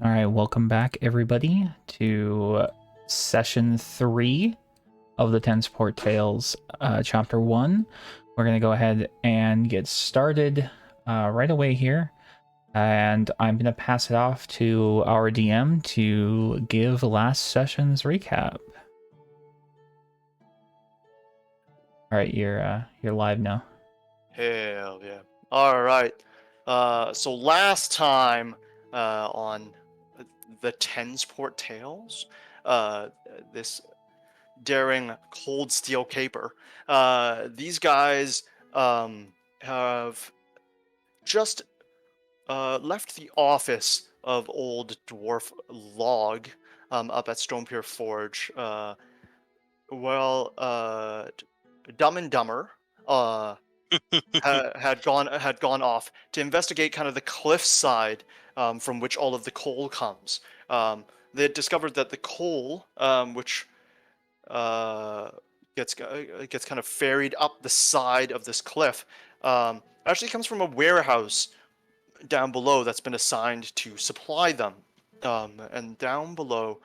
All right, welcome back, everybody, to session 3 of the Tensport Tales, chapter 1. We're going to go ahead and get started right away here, and I'm going to pass it off to our DM to give last session's recap. All right, you're live now. Hell yeah. Alright. So last time on the Tensport Tales, this daring cold steel caper, these guys have just left the office of old dwarf Log up at Stonepier Forge. Dumb and Dumber. Had gone off to investigate kind of the cliffside from which all of the coal comes. They had discovered that the coal, which uh, gets kind of ferried up the side of this cliff, actually comes from a warehouse down below that's been assigned to supply them. And down below,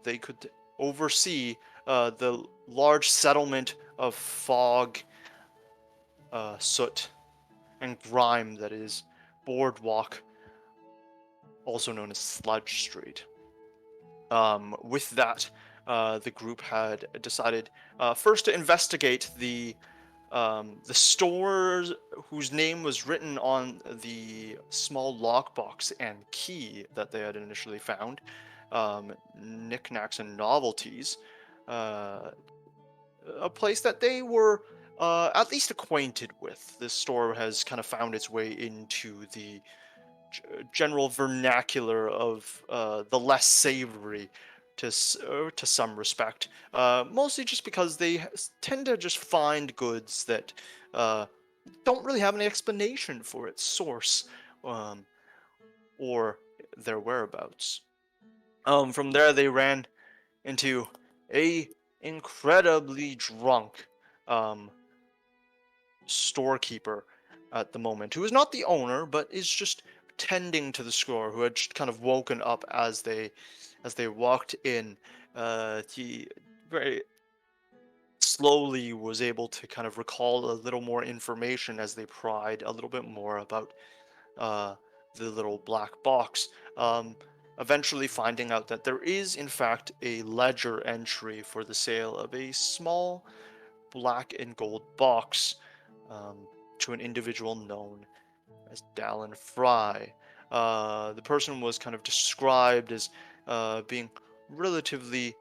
they could oversee the large settlement of fog, soot, and grime that is Boardwalk, also known as Sludge Street. With that, the group had decided first to investigate the stores whose name was written on the small lockbox and key that they had initially found, knickknacks and novelties, uh, a place that they were at least acquainted with. This store has kind of found its way into the general vernacular of the less savory to some respect. Mostly just because they tend to just find goods that uh, don't really have any explanation for its source, um, or their whereabouts. From there, they ran into a incredibly drunk um, storekeeper at the moment, who is not the owner, but is just tending to the store, who had just kind of woken up as they walked in. He very slowly was able to kind of recall a little more information as they pried a little bit more about uh, the little black box. Um, Eventually finding out that there is, in fact, a ledger entry for the sale of a small black and gold box um, to an individual known as Dallin Fry. The person was kind of described as being relatively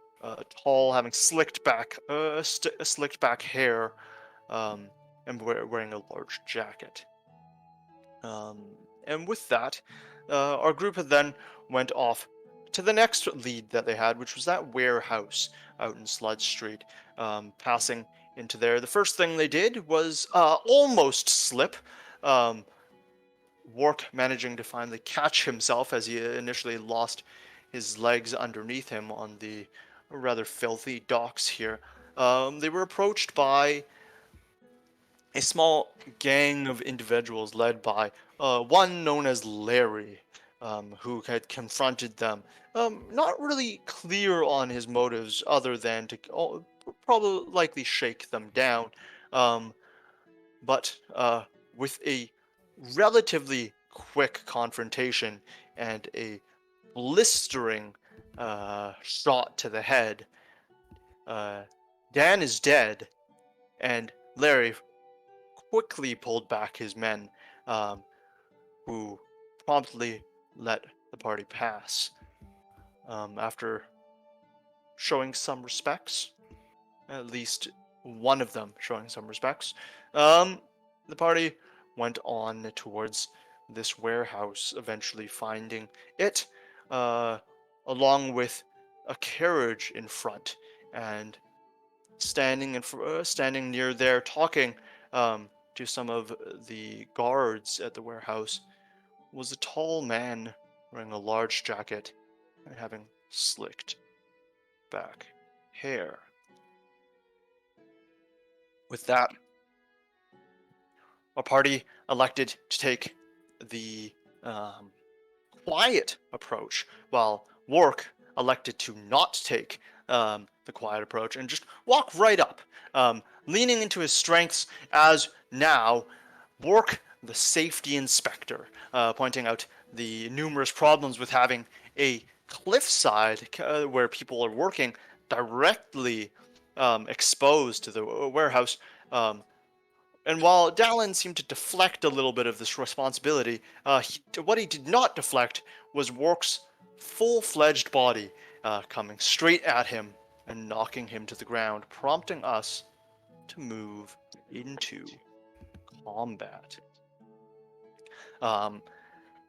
tall, having slicked back hair, um, and wearing a large jacket. Um, and with that, our group had then went off to the next lead that they had, which was that warehouse out in Sludge Street. Passing into there, the first thing they did was almost slip. Um, Wark managing to finally catch himself as he initially lost his legs underneath him on the rather filthy docks here. They were approached by a small gang of individuals led by one known as Larry, who had confronted them. Not really clear on his motives, other than to probably likely shake them down, um, but with a relatively quick confrontation and a blistering shot to the head, uh, Dan is dead, and Larry quickly pulled back his men, um, who promptly let the party pass. After showing some respects, at least one of them showing some respects, um, the party went on towards this warehouse, eventually finding it, uh, along with a carriage in front, and standing near there, talking to some of the guards at the warehouse, was a tall man wearing a large jacket and having slicked back hair. With that, our party elected to take the um, quiet approach, while Wark elected to not take the quiet approach and just walk right up, leaning into his strengths as now Wark, the safety inspector, pointing out the numerous problems with having a cliffside where people are working directly exposed to the warehouse. And while Dallin seemed to deflect a little bit of this responsibility, what he did not deflect was Wark's full-fledged body coming straight at him and knocking him to the ground, prompting us to move into combat.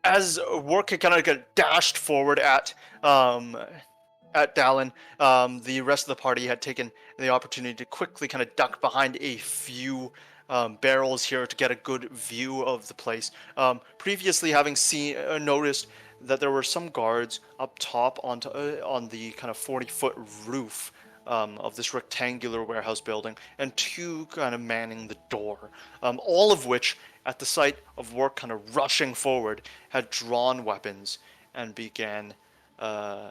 As Wark kind of got dashed forward at Dallin, the rest of the party had taken the opportunity to quickly kind of duck behind a few barrels here to get a good view of the place. Previously, having noticed that there were some guards up top on the kind of 40-foot roof of this rectangular warehouse building, and two kind of manning the door, all of which, at the sight of Wark kind of rushing forward, had drawn weapons and began to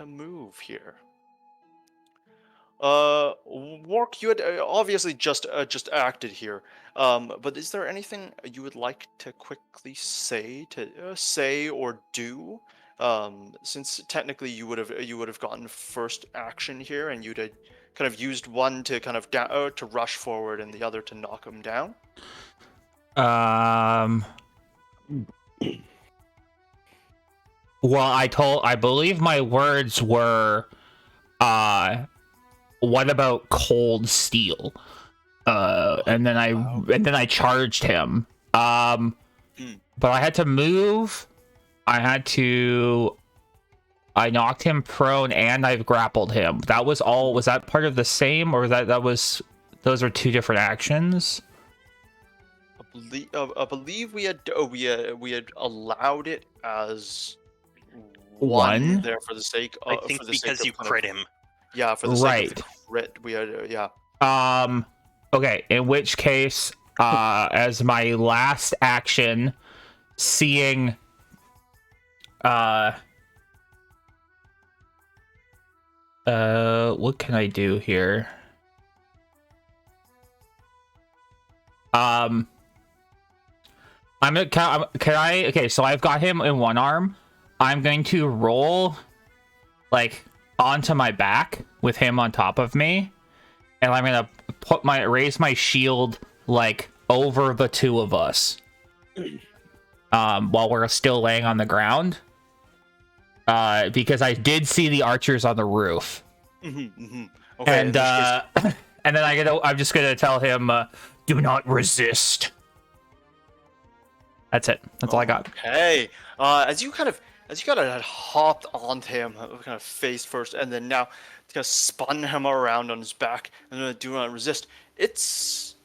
move here. Wark, you had obviously just acted here, but is there anything you would like to quickly say or do? Since technically you would have gotten first action here, and you'd have kind of used one to kind of to rush forward and the other to knock him down. Well, I believe my words were, what about cold steel? And then I charged him. But I had to move. I knocked him prone and I've grappled him. That was all. Was that part of the same, or those are two different actions? I believe we had allowed it as one there for the sake of, I think because you crit him. Yeah, for the sake of the crit, we had Okay, in which case, as my last action, seeing what can I do here? I'm gonna can I okay, so I've got him in one arm. I'm going to roll like onto my back with him on top of me, and I'm gonna raise my shield like over the two of us while we're still laying on the ground, because I did see the archers on the roof. Okay, and and then I'm just gonna tell him, do not resist. That's it. That's all I got. Okay. As you kind of had hopped onto him, kind of face first, and then now kind of spun him around on his back, and then do not resist. It's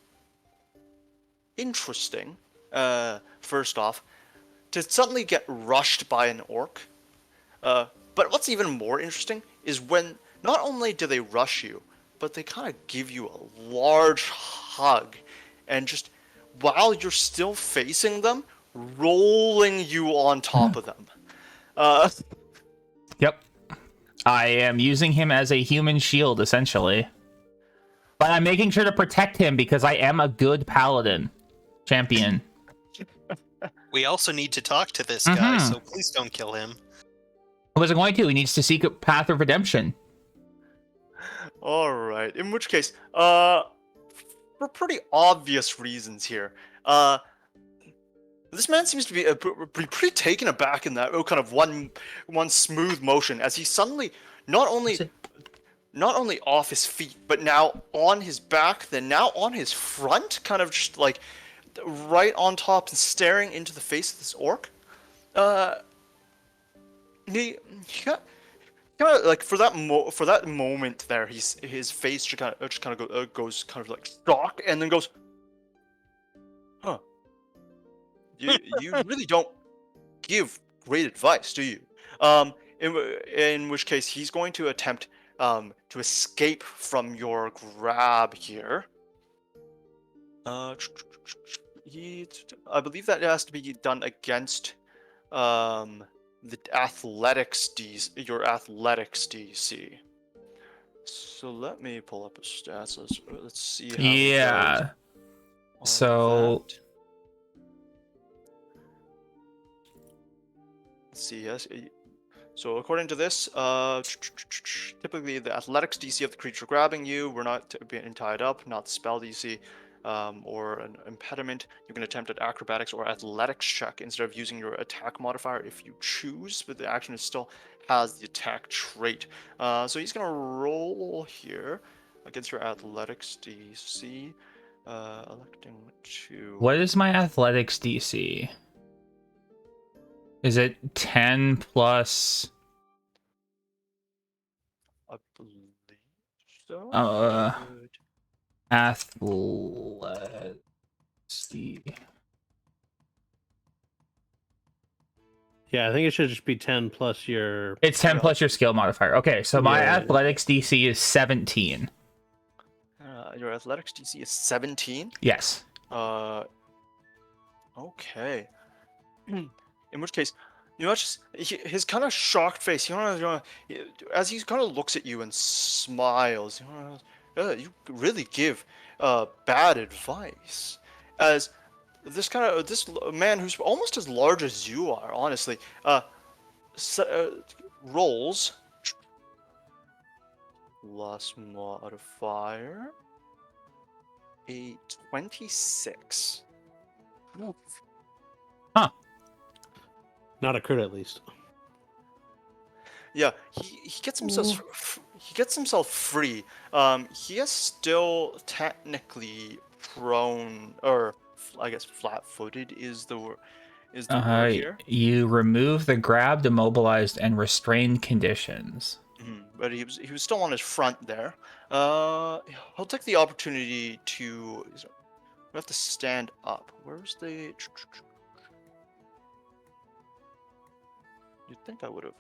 interesting. First off, to suddenly get rushed by an orc. But what's even more interesting is when not only do they rush you, but they kind of give you a large hug, and just while you're still facing them, rolling you on top of them. Yep. I am using him as a human shield, essentially. But I'm making sure to protect him because I am a good paladin champion. We also need to talk to this guy, so please don't kill him. I wasn't going to. He needs to seek a path of redemption. Alright, in which case, for pretty obvious reasons here, this man seems to be pretty taken aback in that kind of one smooth motion as he suddenly not only off his feet, but now on his back, then now on his front, kind of just like right on top and staring into the face of this orc. He kind of like for that moment there, his face just kind of goes kind of like shock, and then goes, huh. You really don't give great advice, do you? In which case he's going to attempt to escape from your grab here. I believe that has to be done against the athletics DC, your athletics DC. So let me pull up his stats. Let's see how he does Yeah. on So that. Let's see. Yes. So according to this, typically the athletics DC of the creature grabbing you, we're not being tied up, not spell DC, or an impediment. You can attempt an acrobatics or athletics check instead of using your attack modifier if you choose, but the action is still has the attack trait. So he's gonna roll here against your athletics DC, electing to. what is my athletics DC? Is it 10 plus I believe so. uh Good. athletics? Yeah, I think it should just be 10 plus your. It's 10 Yeah. plus your skill modifier. Okay, so my Yeah. athletics DC is 17. Your athletics DC is 17. Yes. Okay. In which case, just his kind of shocked face. As he kind of looks at you and smiles. You really give bad advice. As this man who's almost as large as you are, honestly, rolls plus modifier a 26. Not a crit, at least. Yeah, he gets himself free. He is still technically prone, or I guess flat-footed is the word here. You remove the grabbed, immobilized, and restrained conditions. But he was still on his front there. He'll take the opportunity to. We have to stand up. Where's the? You'd think I would have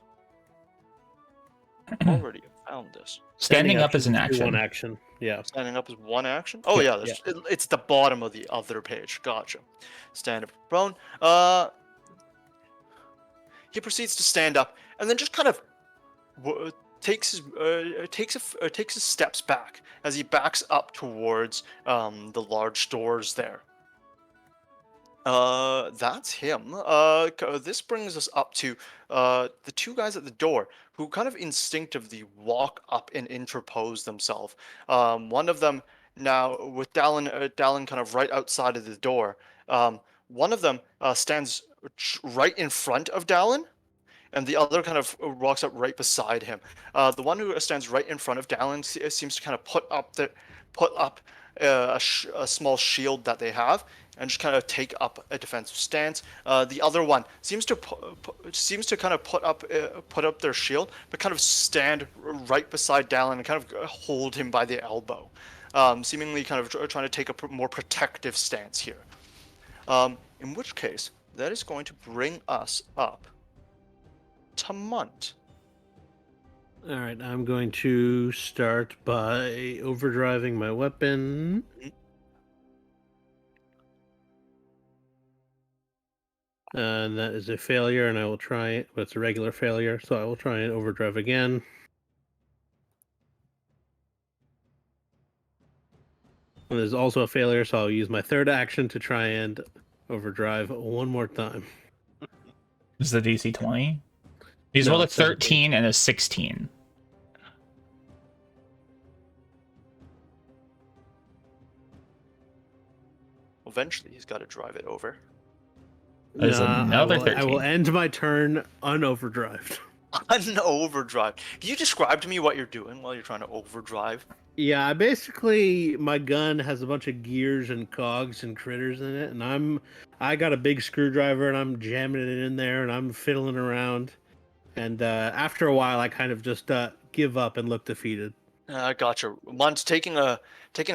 already found this. Standing up is an do action. One action. Yeah. Standing up is one action. Oh yeah, it's the bottom of the other page. Gotcha. Stand up, prone. He proceeds to stand up and then just kind of takes his steps back as he backs up towards the large doors there. That's him. This brings us up to the two guys at the door who kind of instinctively walk up and interpose themselves. One of them now with Dallin kind of right outside of the door. One of them stands right in front of Dallin, and the other kind of walks up right beside him. The one who stands right in front of Dallin seems to kind of put up a small shield that they have and just kind of take up a defensive stance. The other one seems to kind of put up their shield, but kind of stand right beside Dallin and kind of hold him by the elbow, seemingly kind of trying to take a more protective stance here. In which case, that is going to bring us up to Munt. All right, I'm going to start by overdriving my weapon. And that is a failure, and I will try it, but it's a regular failure, so I will try and overdrive again. And there's also a failure, so I'll use my third action to try and overdrive one more time. Is the DC 20? He's No, rolled a it's 17. 13 and a 16. Eventually, he's got to drive it over. There's another I 13. will end my turn unoverdrived. An overdrive. Can you describe to me what you're doing while you're trying to overdrive? Yeah, my gun has a bunch of gears and cogs and critters in it, and I got a big screwdriver and I'm jamming it in there and I'm fiddling around. And after a while, I kind of just give up and look defeated. Gotcha. Munt's taking a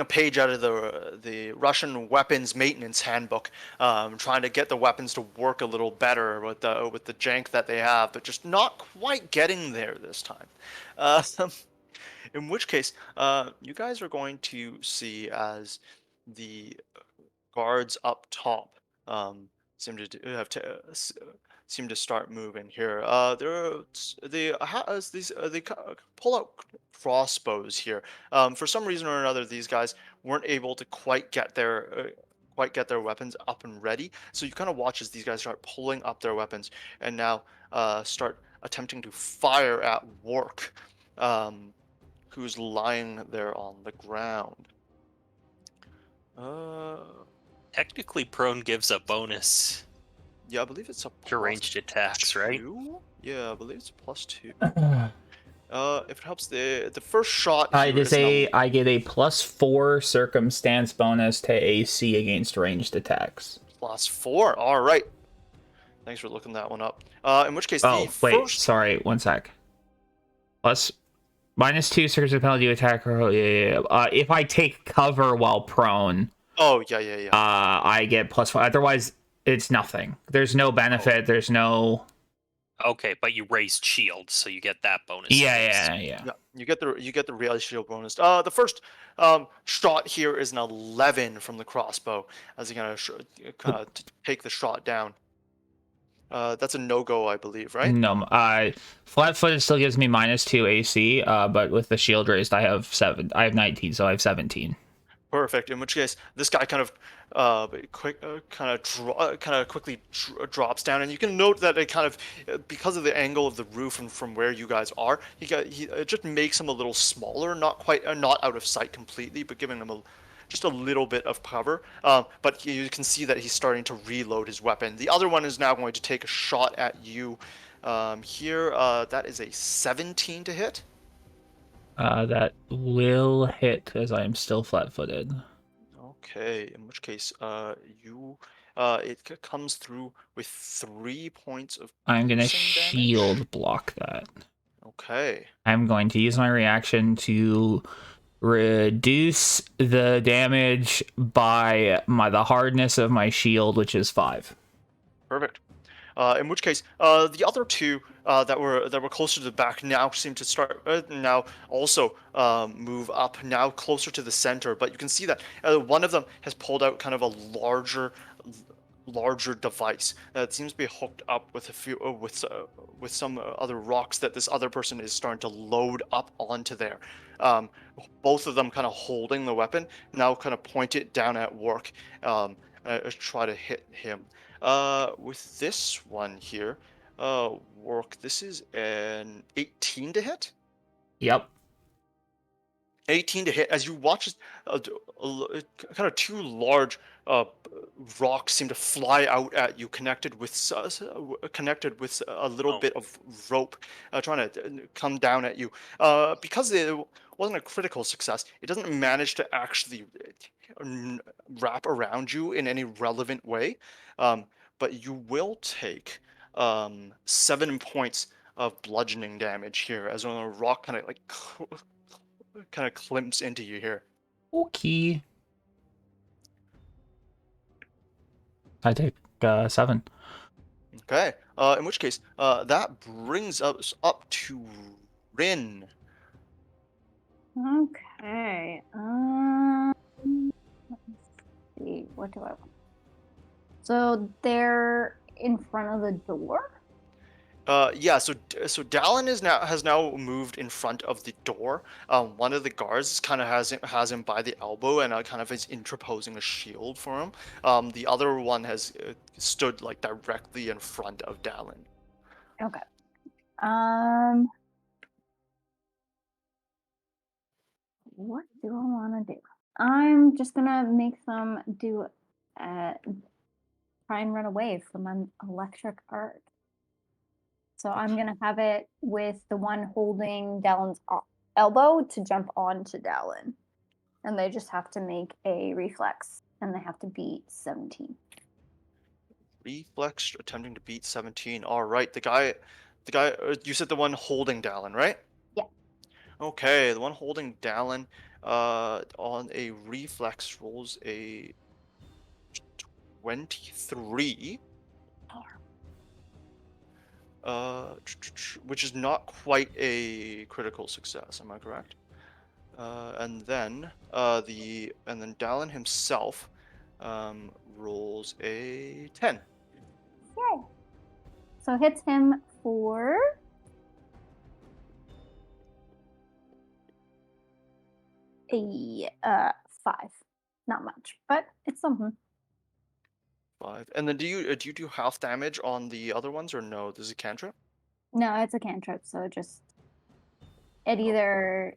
page out of the Russian weapons maintenance handbook, trying to get the weapons to work a little better with the jank that they have, but just not quite getting there this time. In which case, you guys are going to see as the guards up top seem to have seem to start moving here. They pull out crossbows here. For some reason or another, these guys weren't able to quite get their weapons up and ready. So you kind of watch as these guys start pulling up their weapons and now start attempting to fire at Work, who's lying there on the ground. Technically, prone gives a bonus Yeah, I believe it's a to ranged attacks, right? +2. Yeah, I believe it's a +2. If it helps, the first shot here is I get a +4 circumstance bonus to AC against ranged attacks. +4. All right. Thanks for looking that one up. In which case, Oh, the wait, first. sorry, one sec. -2 circumstance penalty attack. Yeah. If I take cover while prone, Oh yeah. I get +5. Otherwise, it's nothing. There's no benefit. There's no. Okay, but you raised shield, so you get that bonus. Yeah. Yeah, you get the real shield bonus. The first shot here is an 11 from the crossbow as you kind of take the shot down. That's a no-go, I believe, right? No, flat-footed still gives me -2 AC, but with the shield raised, I have 19, so I have 17. Perfect. In which case, this guy kind of quickly drops down, and you can note that it kind of because of the angle of the roof and from where you guys are, it just makes him a little smaller, not out of sight completely, but giving him just a little bit of cover. But you can see that he's starting to reload his weapon. The other one is now going to take a shot at you. Here, that is a 17 to hit. That will hit as I am still flat-footed. Okay, in which case, it comes through with 3 points of I'm gonna piercing damage. shield block that. Okay. I'm going to use my reaction to reduce the damage by the hardness of my shield, which is 5. Perfect. In which case, the other two that were closer to the back now seem to start now also move up now closer to the center. But you can see that one of them has pulled out kind of a larger device that seems to be hooked up with a few with some other rocks that this other person is starting to load up onto there. Both of them kind of holding the weapon now, kind of point it down at Work, try to hit him. With this one here, Work. This is an 18 to hit. Yep. 18 to hit. As you watch, kind of two large rocks seem to fly out at you, connected with a little bit of rope, trying to come down at you. Because it wasn't a critical success, it doesn't manage to actually wrap around you in any relevant way. But you will take 7 points of bludgeoning damage here, as when a rock kind of climps into you here. Okay. I take 7. Okay. In which case, that brings us up to Rin. Okay. Let's see. What do I want? So they're in front of the door? Yeah. So Dallin has now moved in front of the door. One of the guards kind of has him by the elbow and kind of is interposing a shield for him. The other one has stood like directly in front of Dallin. Okay. What do I want to do? I'm just gonna make them try and run away from an electric arc. So I'm gonna have it with the one holding Dallin's elbow to jump onto Dallin, and they just have to make a reflex, and they have to beat 17. Reflex attempting to beat 17. All right, the guy. You said the one holding Dallin, right? Yeah. Okay, the one holding Dallin on a reflex rolls a 23. Which is not quite a critical success. Am I correct? And then Dallin himself rolls a 10. Yay. So hits him for 5. Not much, but it's something. 5. And then do you do half damage on the other ones, or no? Does it cantrip? No, it's a cantrip, so it Oh. either,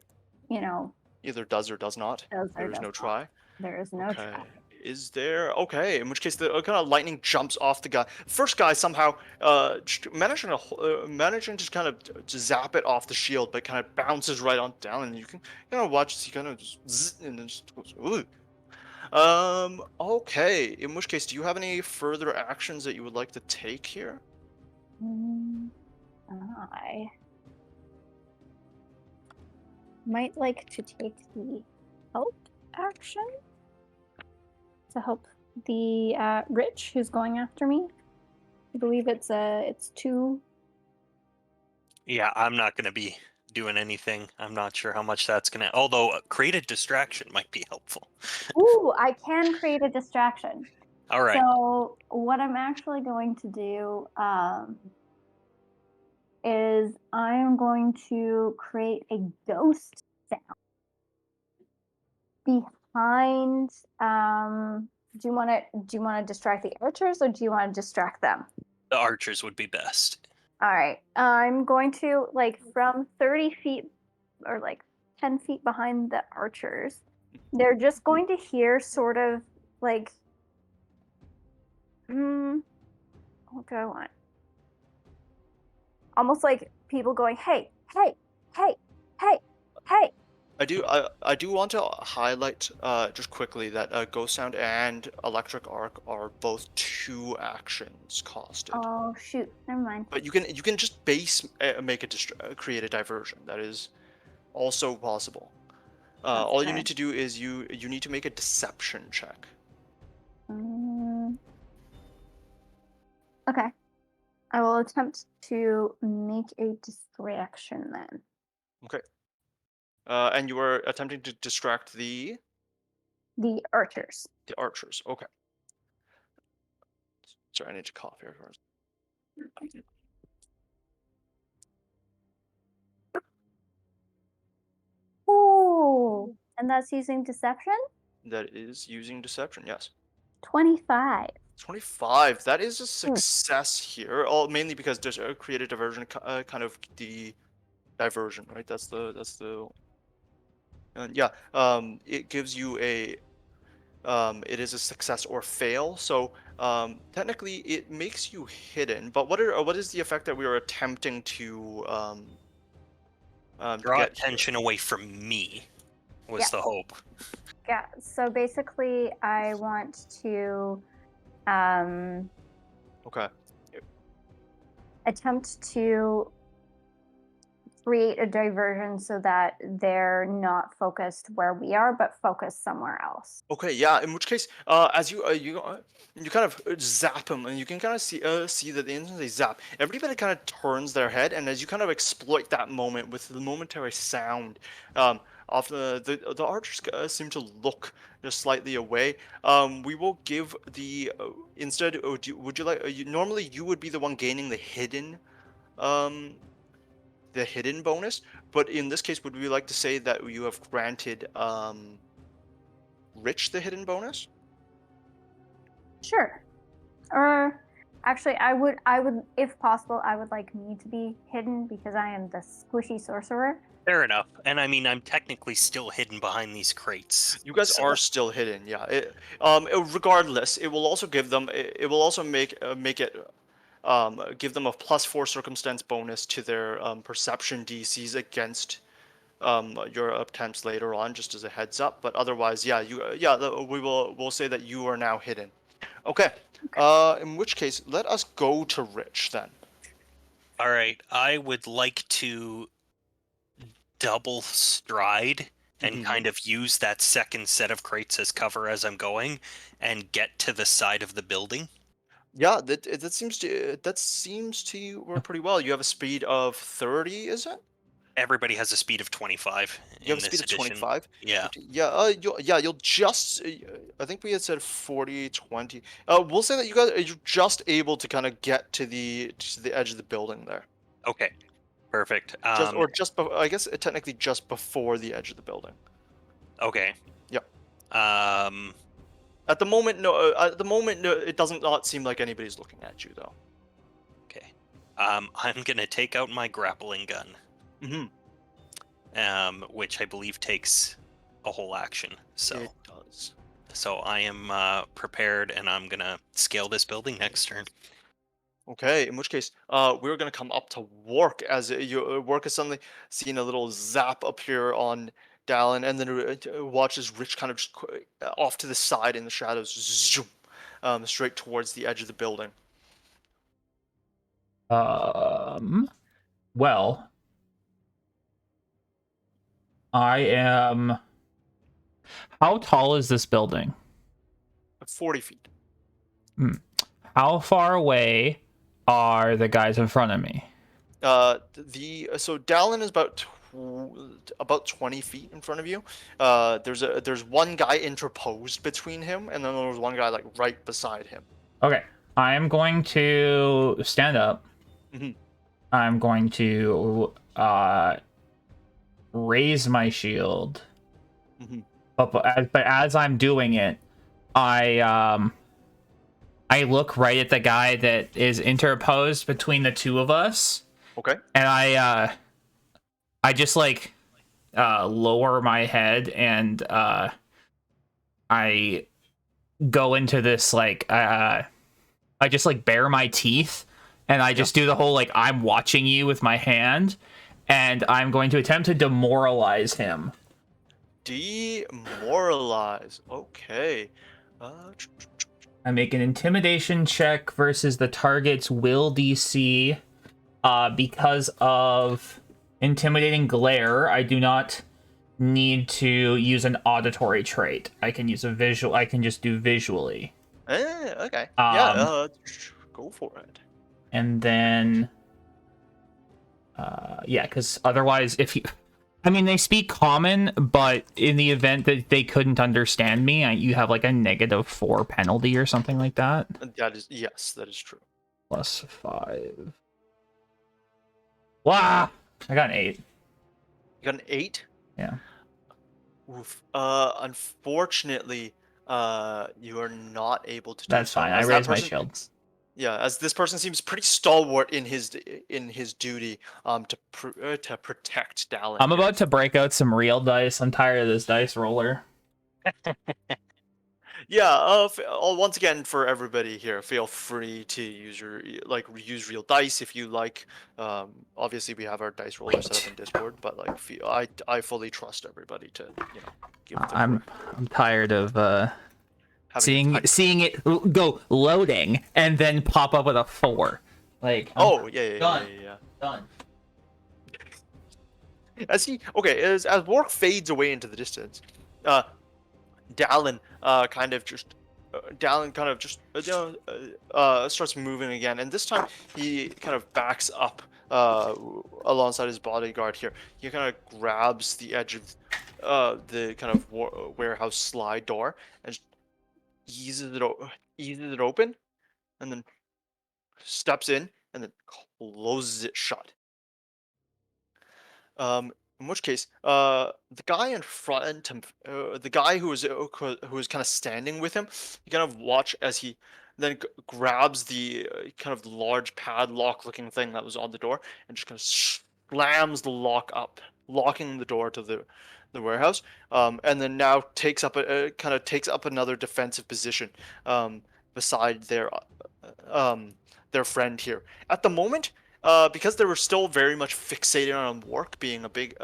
you know, Either does or does not. does or There is does no not. try. There is no Okay. try. Is there? Okay. In which case, the kind of lightning jumps off the guy. First guy somehow managing to kind of to zap it off the shield, but kind of bounces right on down, and you can kind of watch as he kind of just zzz, and then just goes. Ooh. Okay. In which case, do you have any further actions that you would like to take here? I might like to take the help action to help the Rich who's going after me. I believe it's 2. Yeah, I'm not going to be doing anything. I'm not sure how much that's going to. Although create a distraction might be helpful. Ooh, I can create a distraction. All right. So what I'm actually going to do is I am going to create a ghost sound behind. Do you want to distract the archers, or do you want to distract them? The archers would be best. All right. I'm going to from 30 feet or 10 feet behind the archers. They're just going to hear sort of what do I want? Almost like people going, hey, hey, hey, hey, hey. I do want to highlight just quickly that Ghost Sound and Electric Arc are both 2 actions costed. Oh shoot, never mind. But you can just make a create a diversion. That is also possible. All you Okay. need to do is you need to make a deception check. Okay. I will attempt to make a distraction then. Okay. And you are attempting to distract the archers. archers. Okay. Sorry, I need to cough here first. Ooh, and that's using deception? That is using deception. Yes. 25. 25. That is a success here. All mainly because there's a creative diversion, kind of the diversion, right? That's the. And yeah. It gives you a. It is a success or fail. So technically, it makes you hidden. But what is the effect that we are attempting to Draw get attention away from me was the hope. Yeah, so basically I want to Okay. attempt to create a diversion so that they're not focused where we are, but focused somewhere else. Okay, yeah. In which case, as you kind of zap them, and you can kind of see that the instant they zap, everybody kind of turns their head, and as you kind of exploit that moment with the momentary sound, of the archers seem to look just slightly away. We will give the instead. Would you like? Normally, you would be the one gaining um, the hidden bonus, but in this case, would we like to say that you have granted Rich the hidden bonus? Sure. Or actually I would if possible I would like me to be hidden because I am the squishy sorcerer. Fair enough. And I mean, I'm technically still hidden behind these crates. You guys so- are still hidden, yeah. Regardless, it will also give them. It will also make it give them a +4 circumstance bonus to their perception DCs against your attempts later on, just as a heads up. But otherwise, yeah, we'll say that you are now hidden. Okay. In which case, let us go to Rich then. All right. I would like to double stride and kind of use that second set of crates as cover as I'm going and get to the side of the building. Yeah, that seems to work pretty well. You have a speed of 30, is it? Everybody has a speed of 25 You have in a speed this of edition. 25. Yeah. You'll just. I think we had said 40, 20. We'll say that you're just able to kind of get to the edge of the building there. Okay. Perfect. I guess technically just before the edge of the building. Okay. Yep. Um. At the moment, no. At the moment, no, it doesn't not seem like anybody's looking at you though. Okay. I'm gonna take out my grappling gun. Which I believe takes a whole action. So It does. So I am prepared, and I'm gonna scale this building next turn. Okay, in which case, we're gonna come up to Work as Work is suddenly seeing a little zap appear on Dallin, and then watches Rich kind of just off to the side in the shadows, zoom, straight towards the edge of the building. Well, I am. How tall is this building? 40 feet. How far away are the guys in front of me? So Dallin is about 20 feet in front of you. There's one guy interposed between him, and then there's one guy like right beside him. Okay, I am going to stand up. Mhm. I'm going to raise my shield. Mhm. But as I'm doing it, I look right at the guy that is interposed between the two of us, Okay. and I just like lower my head, and I go into this like I just like bare my teeth, and I just do the whole like I'm watching you with my hand, and I'm going to attempt to demoralize him. Demoralize. Okay. I make an intimidation check versus the target's will DC. Because of intimidating glare, I do not need to use an auditory trait. I can use a visual. I can just do visually. Okay. Yeah. Go for it. And then, yeah, because otherwise, if you, I mean, they speak common, but in the event that they couldn't understand me, you have like a -4 penalty or something like that. Yes, that is true. +5. Wow, I got an 8. You got an 8? Yeah. Oof. Unfortunately, you are not able to do That's so. fine. I As that raise my person- shield. Yeah, as this person seems pretty stalwart in his duty, to protect Dallin. I'm here. about to break out some real dice. I'm tired of this dice roller. Yeah. Once again, for everybody here, feel free to use use real dice if you like. Obviously, we have our dice roller set up in Discord, but like, I fully trust everybody to give. I'm tired of having to type. seeing it go loading and then pop up with a 4. Like, Oh yeah. done. As Work fades away into the distance, Dallin kind of just starts moving again, and this time he kind of backs up alongside his bodyguard here. He kind of grabs the edge of the kind of warehouse slide door and just eases it open, and then steps in and then closes it shut. In which case, the guy in front, the guy who was kind of standing with him, you kind of watch as he then grabs the kind of large padlock-looking thing that was on the door and just kind of slams the lock up, locking the door to the warehouse. And then now takes up another defensive position, beside their friend here. At the moment, because they were still very much fixated on Work being a big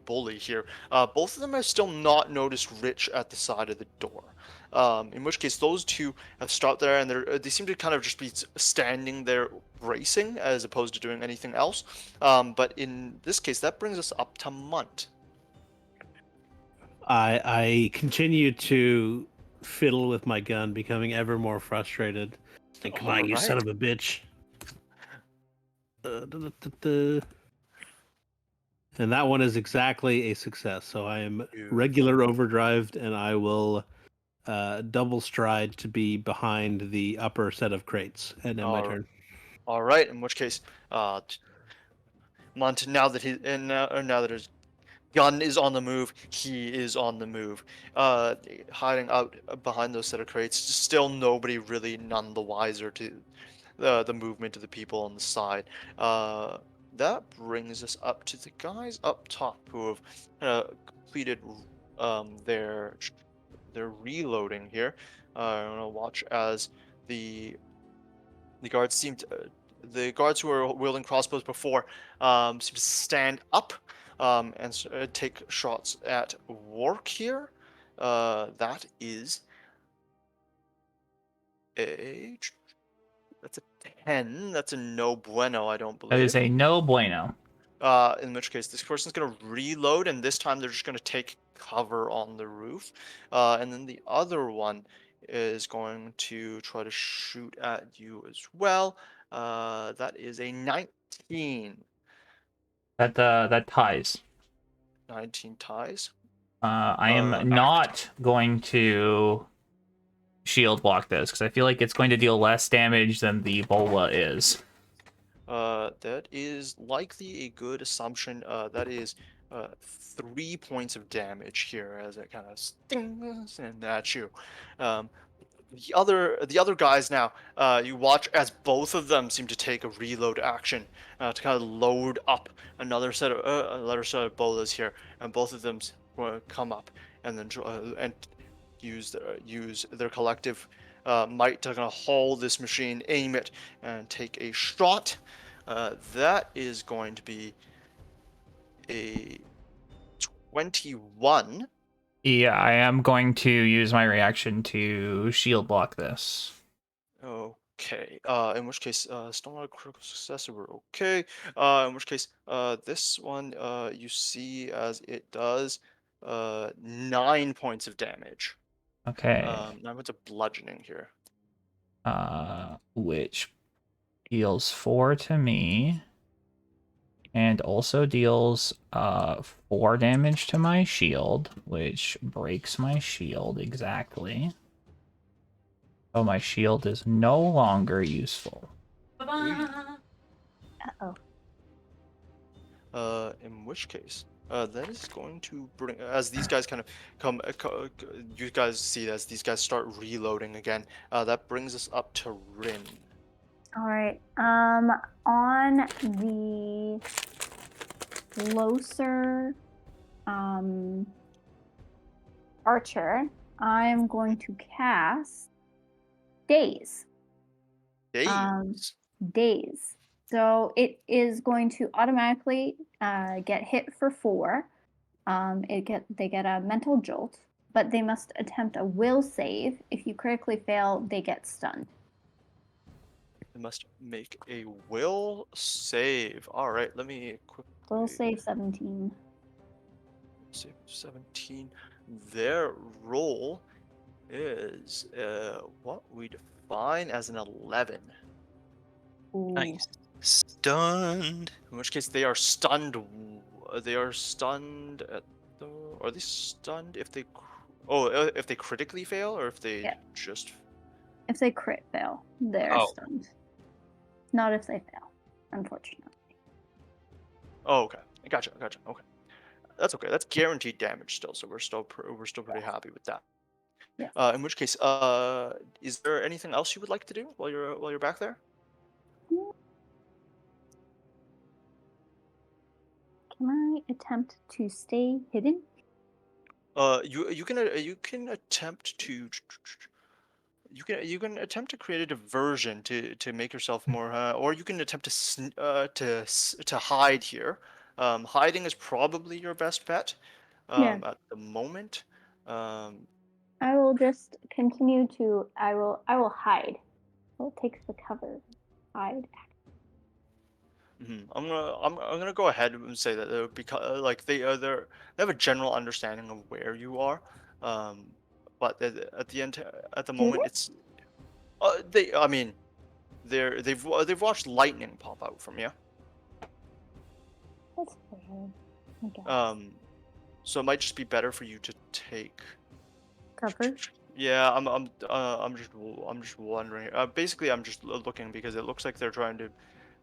bully here, both of them have still not noticed Rich at the side of the door. In which case, those two have stopped there, and they seem to kind of just be standing there bracing as opposed to doing anything else. But in this case, that brings us up to Munt. I continue to fiddle with my gun, becoming ever more frustrated. Like, come on, you son of a bitch. And that one is exactly a success. So I am Beautiful. regular overdrived, and I will double stride to be behind the upper set of crates. And then my All, turn. all right. In which case, now that now that his gun is on the move, he is on the move. Hiding out behind those set of crates. Still, nobody really none the wiser to the movement of the people on the side. That brings us up to the guys up top who have completed their reloading here. I'm gonna watch as the the guards seem to, the guards who were wielding crossbows before seem to stand up and take shots at Wark here. That is a that's a 10. That's a no bueno, I don't That is believe. a no bueno. In which case, this person's going to reload, and this time they're just going to take cover on the roof. And then the other one is going to try to shoot at you as well. That is a 19. That ties. 19 ties. I am not going to shield block this because I feel like it's going to deal less damage than the bola is. That is likely a good assumption. That is 3 points of damage here as it kind of stings and at you. Um, the other guys now, you watch as both of them seem to take a reload action to kind of load up another set of bolas here, and both of them come up and then and use their collective might to kind of haul this machine, aim it, and take a shot. That is going to be a 21. Yeah, I am going to use my reaction to shield block this. Okay. In which case, still not a critical success, so we're okay. In which case, this one, you see as it does, 9 points of damage. Okay. 9 points of bludgeoning here. Which deals 4 to me. And also deals 4 damage to my shield, which breaks my shield exactly. So my shield is no longer useful. Uh-oh. In which case, that is going to bring as these guys kind of come. You guys see as these guys start reloading again. That brings us up to Rin. All right. On the closer archer, I'm going to cast Daze. Daze. Daze. So it is going to automatically get hit for 4. They get a mental jolt, but they must attempt a will save. If you critically fail, they get stunned. They must make a will save. All right, let me quickly. Will save 17. Save 17. Their roll is what we define as an 11. Ooh. Nice. Stunned. In which case they are stunned. They are stunned at the. Are they stunned if they? If they critically fail or if they just. If they crit fail, they're stunned. Not if they fail, unfortunately. Oh, okay. Gotcha. Okay, that's okay. That's guaranteed damage still, so we're still pretty happy with that. Yeah. In which case, is there anything else you would like to do while you're back there? Can I attempt to stay hidden? You can attempt to. You can attempt to create a diversion to make yourself more, or you can attempt to hide here. Hiding is probably your best bet at the moment. I will just continue to. I will hide. What takes the cover? Hide. I'm gonna go ahead and say that because like they have a general understanding of where you are, but at the end at the Do moment they? it's I mean they've watched lightning pop out from you. That's fair. I guess. So it might just be better for you to take. Cover. Yeah, I'm just wondering. Basically, I'm just looking because it looks like they're trying to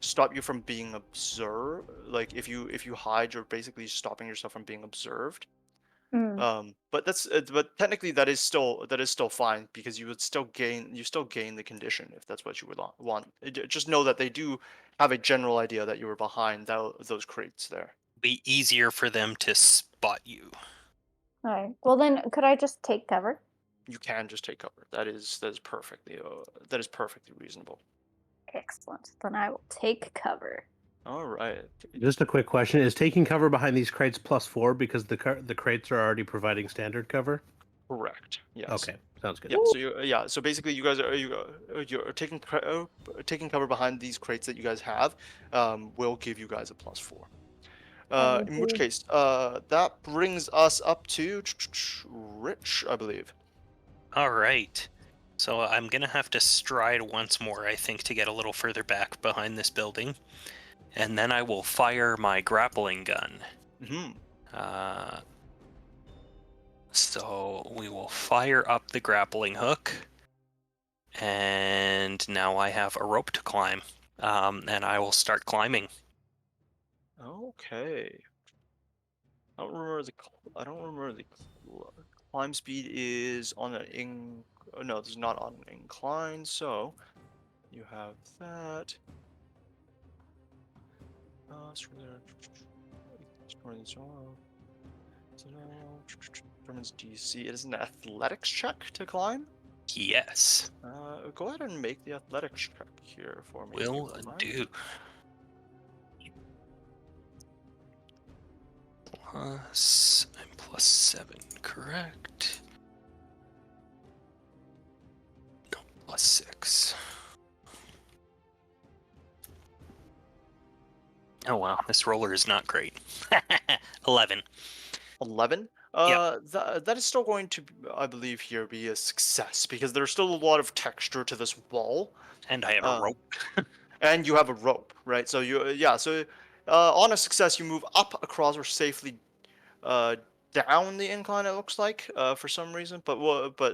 stop you from being observed. Like if you hide, you're basically stopping yourself from being observed. But but technically that is still fine because you still gain the condition if that's what you would want. Just know that they do have a general idea that you were behind those crates there. Be easier for them to spot you. All right. Well, then, could I just take cover? You can just take cover. That is perfectly reasonable. Excellent. Then I will take cover. All right. Just a quick question: is taking cover behind these crates +4 because the crates are already providing standard cover? Correct. Yes. Okay, sounds good. Yeah. So So basically, you guys are you're taking cover behind these crates that you guys have. Will give you guys a +4. That would In which be- case, that brings us up to Rich, I believe. All right. So I'm going to have to stride once more, I think, to get a little further back behind this building. And then I will fire my grappling gun. Mm-hmm. So we will fire up the grappling hook. And now I have a rope to climb. And I will start climbing. Okay. I don't remember the climb speed is on an no, it's not on an incline. So you have that. Determines DC. It is an athletics check to climb. Yes, Go ahead and make the athletics check here for me. if you will wouldn't mind. do. I'm +7, correct? No, +6. Oh wow, this roller is not great. 11. 11. That is still going to, I believe, here be a success because there's still a lot of texture to this wall. And I have a Um, rope. and you have a rope, right? So on a success, you move up across or safely down the incline. It looks like for some reason, but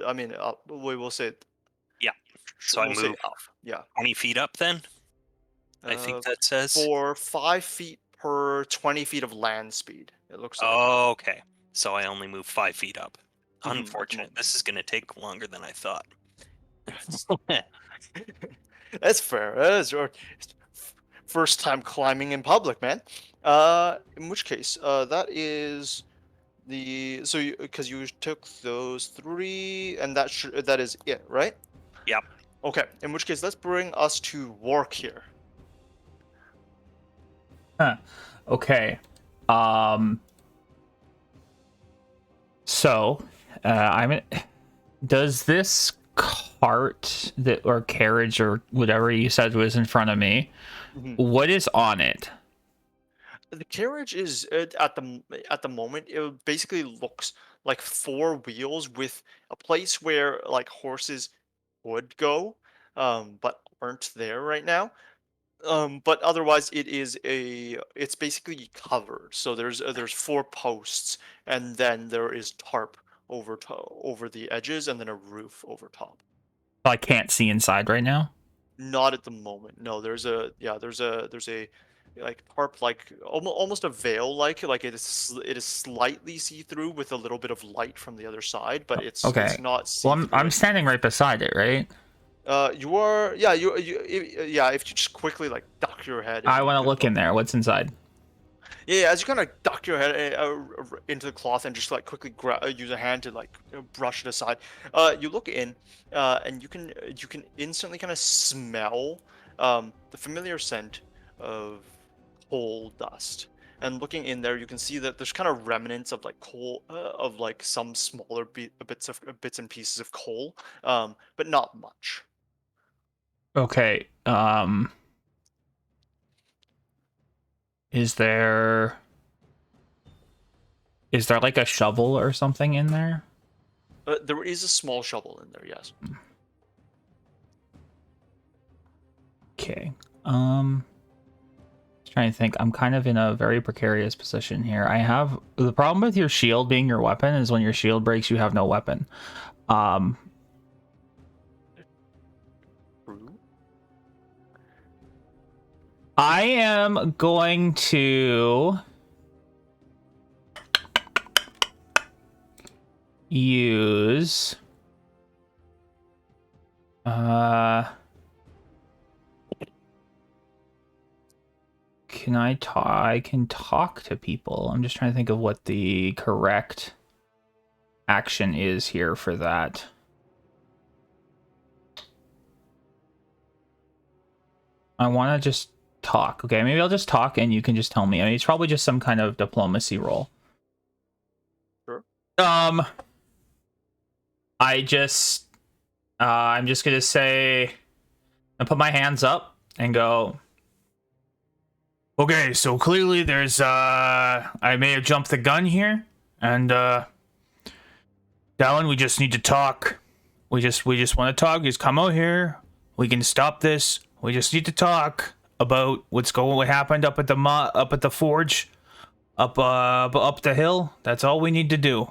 I mean, we will say Yeah. So I we'll say move up. Yeah. 20 feet up then? I think that says. For 5 feet per 20 feet of land speed. It looks like. Okay. So I only move 5 feet up. At the Unfortunate. moment. This is going to take longer than I thought. That's fair. That is your first time climbing in public, man. In which case, that is because you took those 3, and that is it, right? Yep. Okay. In which case, let's bring us to Wark here. Huh. Okay. So, does this cart or carriage or whatever you said was in front of me, what is on it? The carriage is at the moment it basically looks like 4 wheels with a place where like horses would go, but aren't there right now. But otherwise it's basically covered. So there's 4 posts, and then there is tarp over the edges, and then a roof over top. I can't see inside right now. Not at the moment. No, there's a like tarp, like almost a veil, like it is slightly see through with a little bit of light from the other side, but it's Okay. not see Well, through. I'm standing right beside it, right? You are, yeah, yeah. If you just quickly like duck your head, I and want to look in there. What's inside? Yeah, as you kind of duck your head into the cloth and just like quickly use a hand to like brush it aside, you look in, and you can instantly kind of smell the familiar scent of coal dust. And looking in there, you can see that there's kind of remnants of like coal, of like some smaller bits and pieces of coal, but not much. Okay. Is there like a shovel or something in there? There is a small shovel in there, yes. Okay. Trying to think, I'm kind of in a very precarious position here. I have the problem with your shield being your weapon is when your shield breaks, you have no weapon. True. I am going to use I can talk to people. I'm just trying to think of what the correct action is here for that. I want to just talk. Okay, maybe I'll just talk and you can just tell me. I mean, it's probably just some kind of diplomacy roll. Sure. I'm just gonna say, I put my hands up and go, okay, so clearly there's I may have jumped the gun here, and Dallin, we just need to talk. We just want to talk. Just come out here. We can stop this. We just need to talk about what happened up at the forge, up the hill. That's all we need to do.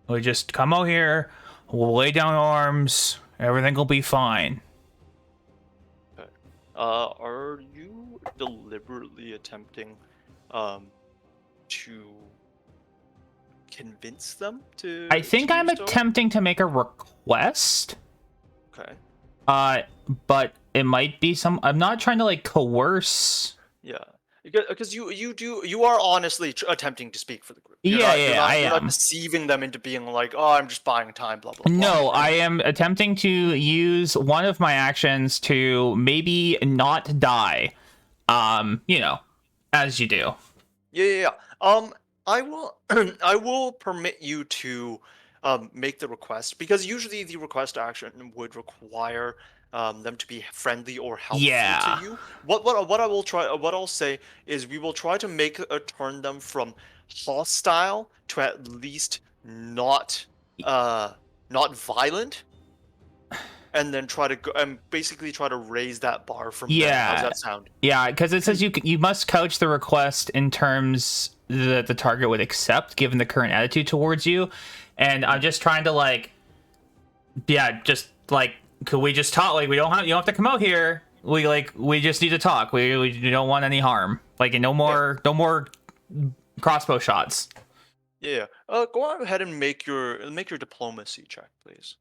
We just come out here. We'll lay down arms. Everything will be fine. Okay. Are you deliberately attempting to convince them to? I think I'm use those? attempting to make a request. Okay. But it might be some. I'm not trying to like coerce. Yeah. Because you are honestly attempting to speak for the group. I You're not am. deceiving them into being like, oh, I'm just buying time, blah blah blah. No, I am attempting to use one of my actions to maybe not die. As you do. Yeah. I will I will permit you to make the request, because usually the request action would require them to be friendly or helpful Yeah. to you. What I'll say is we will try to turn them from hostile to at least not violent, and then basically try to raise that bar from there. How's that sound? Yeah, because it says you must couch the request in terms that the target would accept given the current attitude towards you, and I'm just trying to could we just talk? Like, you don't have to come out here. We just need to talk. We don't want any harm. Like, no more crossbow shots. Yeah. Go ahead and make your diplomacy check, please.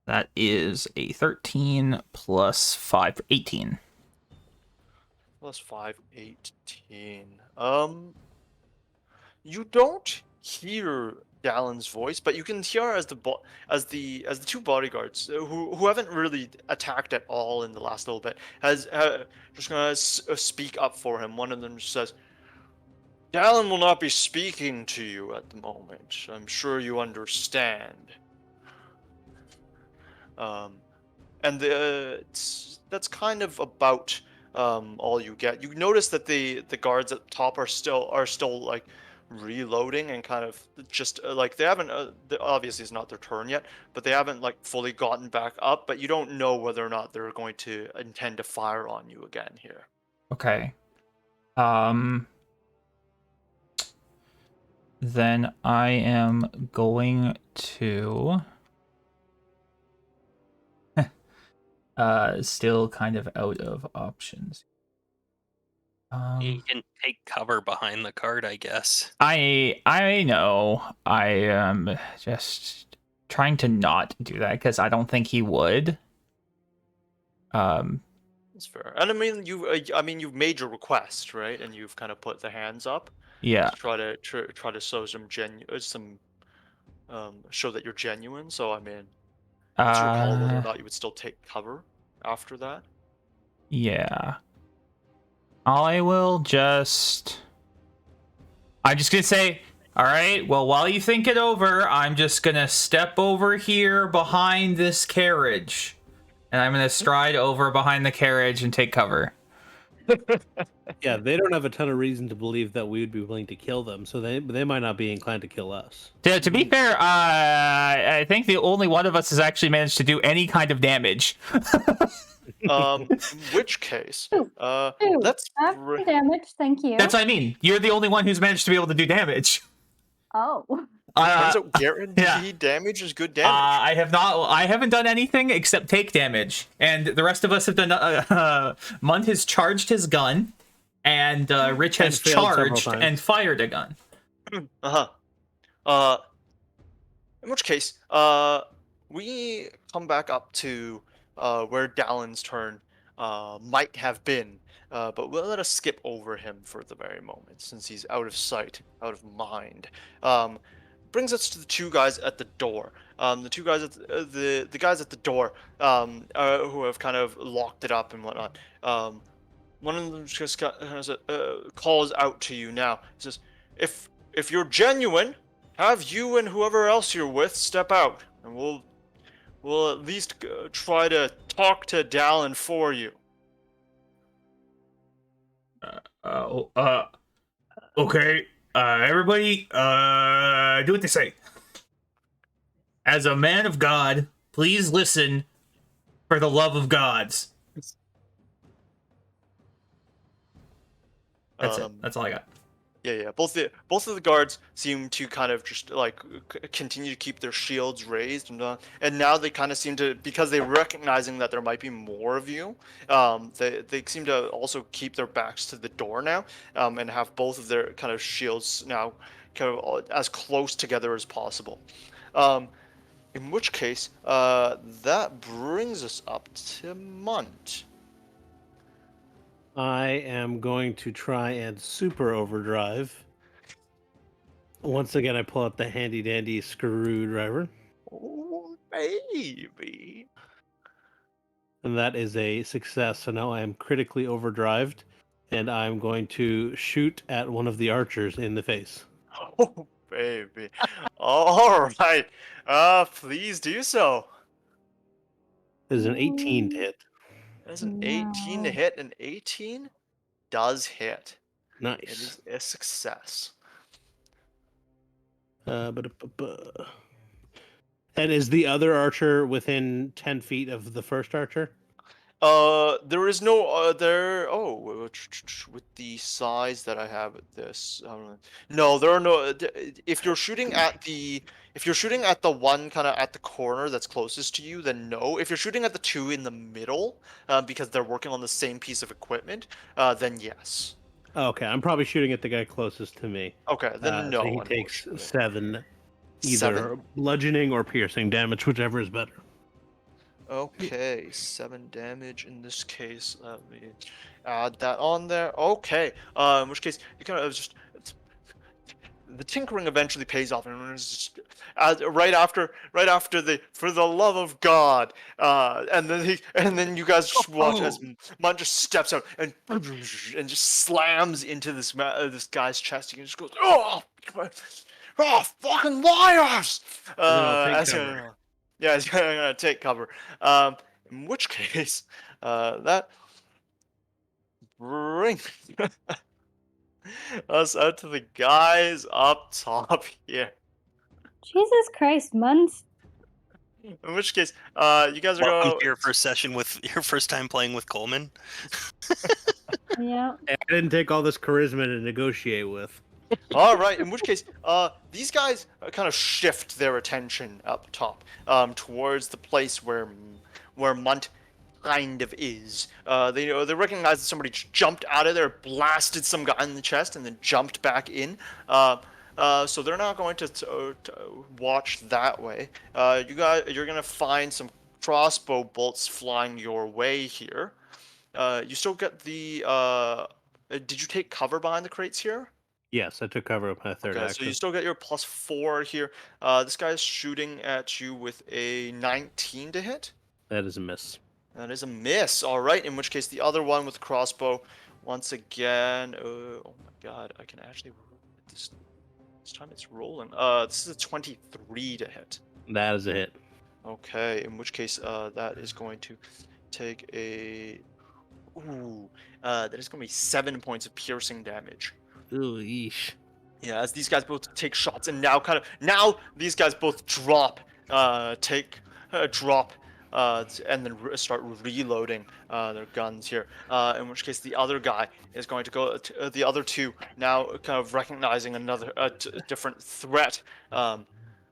That is a 13 plus 5, 18. Plus 5, 18. You don't hear Dallin's voice, but you can hear as the two bodyguards who haven't really attacked at all in the last little bit has just gonna speak up for him. One of them says, "Dallin will not be speaking to you at the moment. I'm sure you understand." And that's kind of about all you get. You notice that the guards at the top are still like reloading and kind of just like they haven't obviously it's not their turn yet, but they haven't like fully gotten back up, but you don't know whether or not they're going to intend to fire on you again here. Okay. Then I am going to still kind of out of options. You can take cover behind the card, I guess. I know. I am just trying to not do that because I don't think he would. That's fair. And I mean you've made your request, right? And you've kind of put the hands up. Yeah. To try to show show that you're genuine. So I mean, it's your call whether or not you would still take cover after that. Yeah. I'm just gonna say, all right, well, while you think it over, I'm just gonna step over here behind this carriage, and I'm gonna stride over behind the carriage and take cover. Yeah, they don't have a ton of reason to believe that we would be willing to kill them, so they might not be inclined to kill us. To be fair, I think the only one of us has actually managed to do any kind of damage. In which case, Ooh, let's. Some damage, thank you. That's what I mean. You're the only one who's managed to be able to do damage. Oh. Turns out guaranteed yeah. damage is good damage. I have not. I haven't done anything except take damage, and the rest of us have done. Munt has charged his gun, and Rich has failed several charged times. and fired a gun. In which case, we come back up to where Dallin's turn might have been, but we'll let us skip over him for the very moment, since he's out of sight, out of mind. Brings us to the two guys at the door. The two guys at the guys at the door who have kind of locked it up and whatnot. One of them just calls out to you now. He says, "If you're genuine, have you and whoever else you're with step out, and we'll at least try to talk to Dallin for you." Okay. Everybody, do what they say. As a man of God, please listen for the love of gods. That's it. That's all I got. Yeah. Both of the guards seem to kind of just like continue to keep their shields raised, and now they kind of seem to, because they're recognizing that there might be more of you. They seem to also keep their backs to the door now, and have both of their kind of shields now kind of as close together as possible. In which case, that brings us up to Munt. I am going to try and super overdrive. Once again, I pull out the handy dandy screwdriver. Oh, baby. And that is a success. So now I am critically overdrived, and I'm going to shoot at one of the archers in the face. Oh, baby. All right. Please do so. It is an 18 to hit. That's an 18 to hit. An 18 does hit. It Nice. is a success. And is the other archer within 10 feet of the first archer? There is no there. Oh, with the size that I have at this, no, there are no. If you're shooting at the one kind of at the corner that's closest to you, then no. If you're shooting at the two in the middle, because they're working on the same piece of equipment, then yes. Okay, I'm probably shooting at the guy closest to me. Okay, then no. So he takes unfortunately. 7, either 7? bludgeoning or piercing damage, whichever is better. Okay, 7 damage in this case. Let me add that on there. Okay. In which case you kind of just the tinkering eventually pays off, and it's just right after the "for the love of God," and then you guys just watch as Munt just steps out and just slams into this guy's chest. He just goes, "Oh, fucking liars!" Yeah, he's gonna take cover. In which case, that brings us out to the guys up top here. Jesus Christ, Munt. In which case, you guys are Welcome going to your first session with your first time playing with Coleman. Yeah. I didn't take all this charisma to negotiate with. All right. In which case, these guys kind of shift their attention up top, towards the place where Munt kind of is. They recognize that somebody just jumped out of there, blasted some guy in the chest, and then jumped back in. So they're not going to watch that way. You're gonna find some crossbow bolts flying your way here. You still get the. Did you take cover behind the crates here? Yes, I took cover of my third Okay, action. so you still get your +4 here. This guy's shooting at you with a 19 to hit. That is a miss. That is a miss. All right. In which case, the other one with the crossbow, once again. Oh my God! I can actually this time it's rolling. This is a 23 to hit. That is a hit. Okay. In which case, that is going to take a. That is going to be 7 points of piercing damage. Ooh, yeesh. Yeah, as these guys both take shots, and now these guys both drop, drop and then start reloading their guns here. In which case, the other guy is going to go. The other two now kind of recognizing another different threat.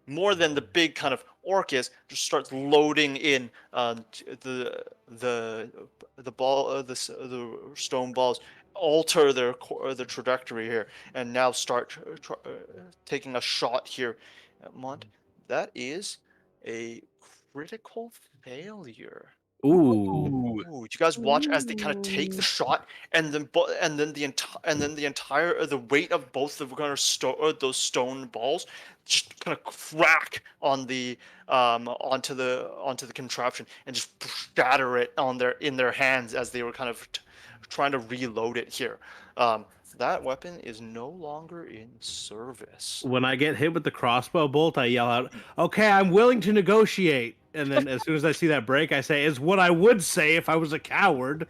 More than the big kind of orc is, just starts loading in the the stone balls, alter their trajectory here, and now start taking a shot here at Mont. That is a critical failure. Ooh. Ooh, you guys watch as they kind of take the shot, and then the entire the weight of both of kind of those stone balls just kind of crack on the onto the contraption and just shatter it on in their hands as they were kind of trying to reload it here. That weapon is no longer in service. When I get hit with the crossbow bolt, I yell out, "Okay, I'm willing to negotiate." And then as soon as I see that break, I say, "It's what I would say if I was a coward."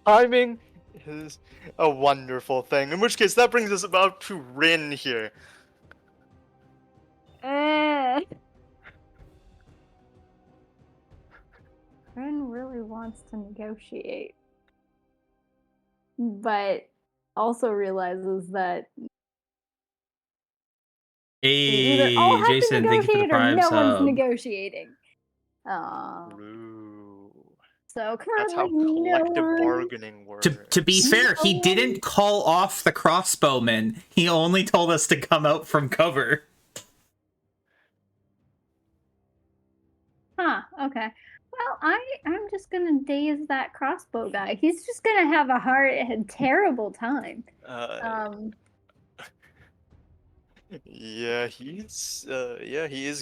Timing is a wonderful thing. In which case, that brings us about to Rin here. Ren really wants to negotiate, but also realizes that we either all Hey, have Jason, to thank you for the negotiate or prime no one's sub. negotiating. Ooh. So That's how currently no collective one. bargaining works. To be fair, he didn't call off the crossbowmen. He only told us to come out from cover. Huh, okay. Well, I'm just gonna daze that crossbow guy. He's just gonna have a terrible time. Yeah, he is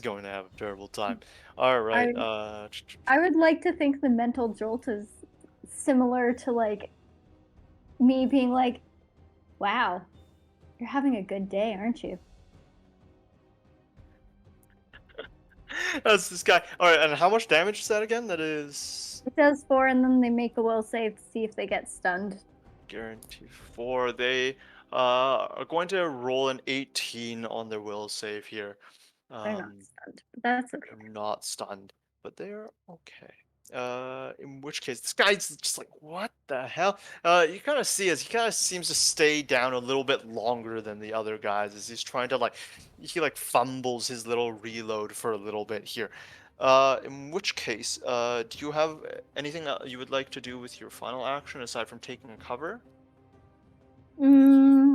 going to have a terrible time. All right. I would like to think the mental jolt is similar to like me being like, "Wow, you're having a good day, aren't you?" That's this guy. All right, and how much damage is that again? That is It does 4, and then they make a will save to see if they get stunned. guaranteed 4. They are going to roll an 18 on their will save here. They're not stunned, but that's okay. They're not stunned, but they're okay. In which case, this guy's just like, what the hell? You kind of see as he kind of seems to stay down a little bit longer than the other guys as he's trying to he fumbles his little reload for a little bit here. In which case, do you have anything that you would like to do with your final action aside from taking cover? Mm.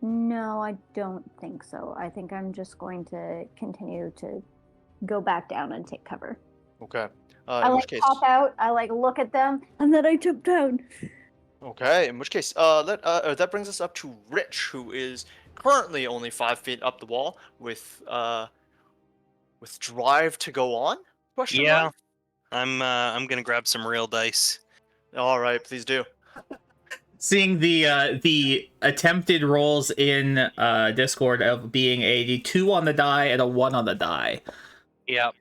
No, I don't think so. I think I'm just going to continue to go back down and take cover. Okay. I In which case, pop out, I look at them, and then I jump down. okay. In which case, that brings us up to Rich, who is currently only 5 feet up the wall with drive to go on? Question Yeah, mark? I'm gonna grab some real dice. All right, please do. Seeing the attempted rolls in Discord of being a 2 on the die and a 1 on the die. Yeah,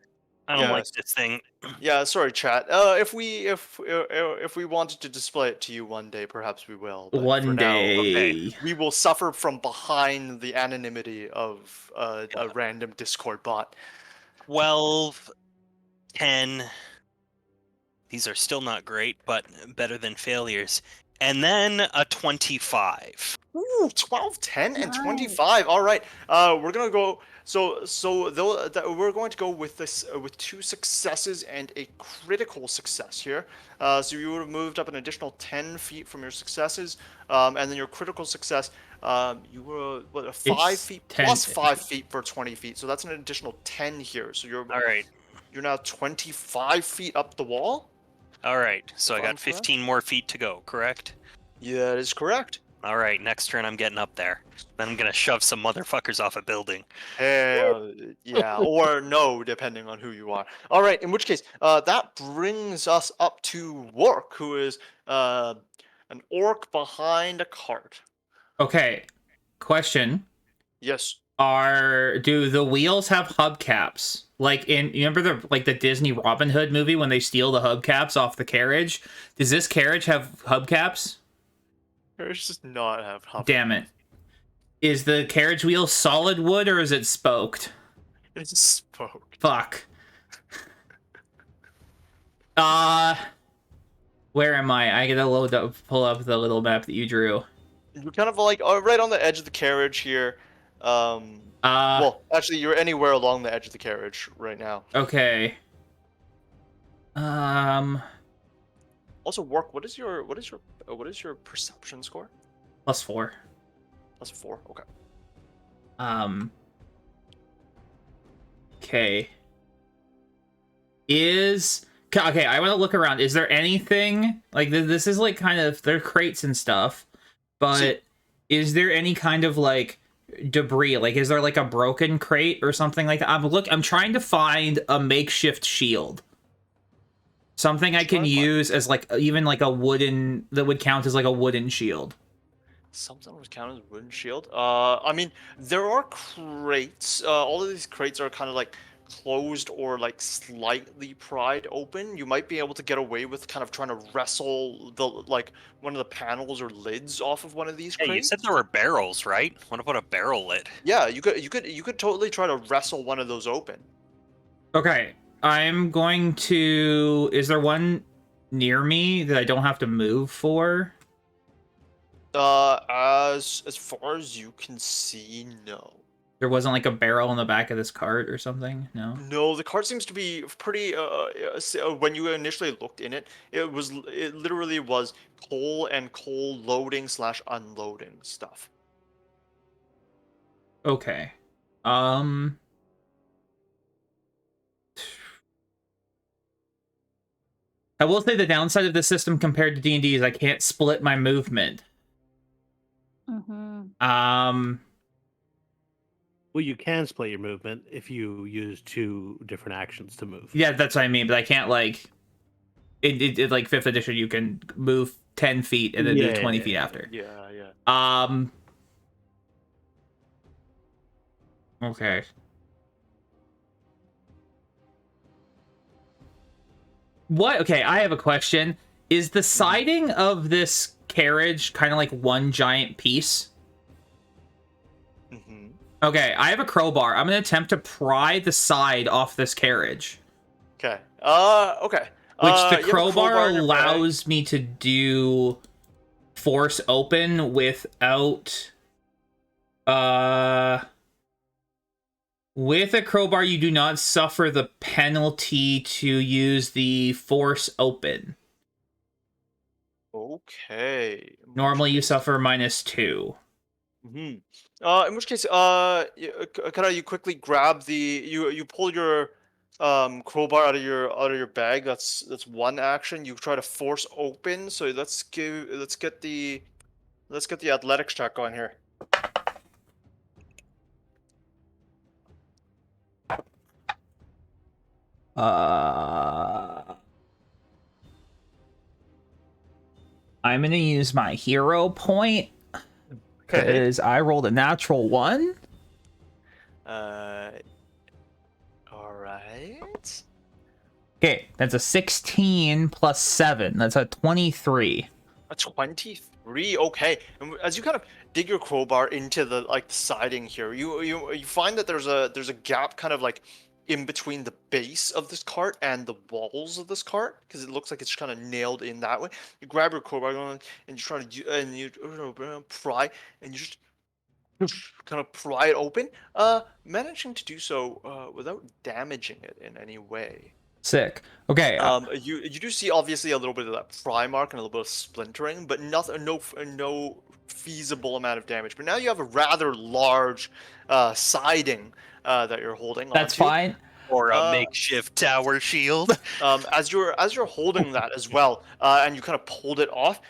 I don't like Yes. this thing. Yeah, sorry, chat. If we wanted to display it to you one day, perhaps we will. But One for day. now, we will suffer from behind the anonymity of a random Discord bot. 12, 10. These are still not great, but better than failures. And then a 25. Ooh, 12, 10, and Nice. 25. All right. We're gonna go. We're going to go with this with 2 successes and a critical success here. So you would have moved up an additional 10 feet from your successes, and then your critical success, you were 5 It's feet 10. plus 5 feet for 20 feet. So that's an additional 10 here. So All right. you're now 25 feet up the wall. All right. So I If I'm got 15 more feet to go, correct? Yeah, that is correct. All right. Next turn, I'm getting up there. Then I'm going to shove some motherfuckers off a building. Yeah, or no, depending on who you are. All right, in which case, that brings us up to Work, who is an orc behind a cart. Okay. Question. Yes. do the wheels have hubcaps? Like you remember the Disney Robin Hood movie when they steal the hubcaps off the carriage? Does this carriage have hubcaps? Carriage does not have hub. Damn it. Is the carriage wheel solid wood or is it spoked? It's spoked. Fuck. Where am I? I gotta pull up the little map that you drew. You're kind of like right on the edge of the carriage here. Well, actually, you're anywhere along the edge of the carriage right now. Okay. Also, Work. What is your perception score? +4. +4. Okay. Okay. Okay, I want to look around. Is there anything like this is like kind of they're crates and stuff, but is there any kind of like debris? Like is there like a broken crate or something like that? I'm trying to find a makeshift shield. Something I can use as like even like a wooden that would count as like a wooden shield. Something would count as wooden shield. I mean, there are crates. All of these crates are kind of like closed or like slightly pried open. You might be able to get away with kind of trying to wrestle one of the panels or lids off of one of these crates. Hey, you said there were barrels, right? What about a barrel lid? Yeah, you could totally try to wrestle one of those open. Okay, I'm going to. Is there one near me that I don't have to move for? As far as you can see, no. There wasn't like a barrel in the back of this cart or something? No? No, the cart seems to be pretty, when you initially looked in it, it literally was coal and coal loading / unloading stuff. Okay. I will say the downside of this system compared to D&D is I can't split my movement. Mm-hmm. Well, you can split your movement if you use 2 different actions to move. Yeah, that's what I mean, but I can't like it like 5th edition you can move 10 feet and then do 20 feet after. Yeah. Okay. What? Okay, I have a question. Is the siding of this carriage kind of like one giant piece? Mm-hmm. Okay, I have a crowbar. I'm gonna attempt to pry the side off this carriage. Okay. Okay. Which the you have a crowbar in your bag. allows me to do force open without with a crowbar you do not suffer the penalty to use the force open. Okay. Normally you suffer -2. Mm-hmm. In which case, kind of you quickly grab you pull your crowbar out of your bag. That's one action. You try to force open. So let's get the athletics check going here. I'm gonna use my hero point because I rolled a natural 1. All right. Okay, that's a 16 plus 7. That's a 23. A 23. Okay. And as you kind of dig your crowbar into the siding here, you find that there's a gap kind of like in between the base of this cart and the walls of this cart because it looks like it's kind of nailed in that way. You grab your crowbar and you try to pry and you just kind of pry it open, managing to do so without damaging it in any way. Sick. Okay. You do see obviously a little bit of that pry mark and a little bit of splintering, but nothing, no feasible amount of damage. But now you have a rather large siding that you're holding. That's onto. fine. Or a makeshift tower shield. As you're holding that as well, and you kind of pulled it off,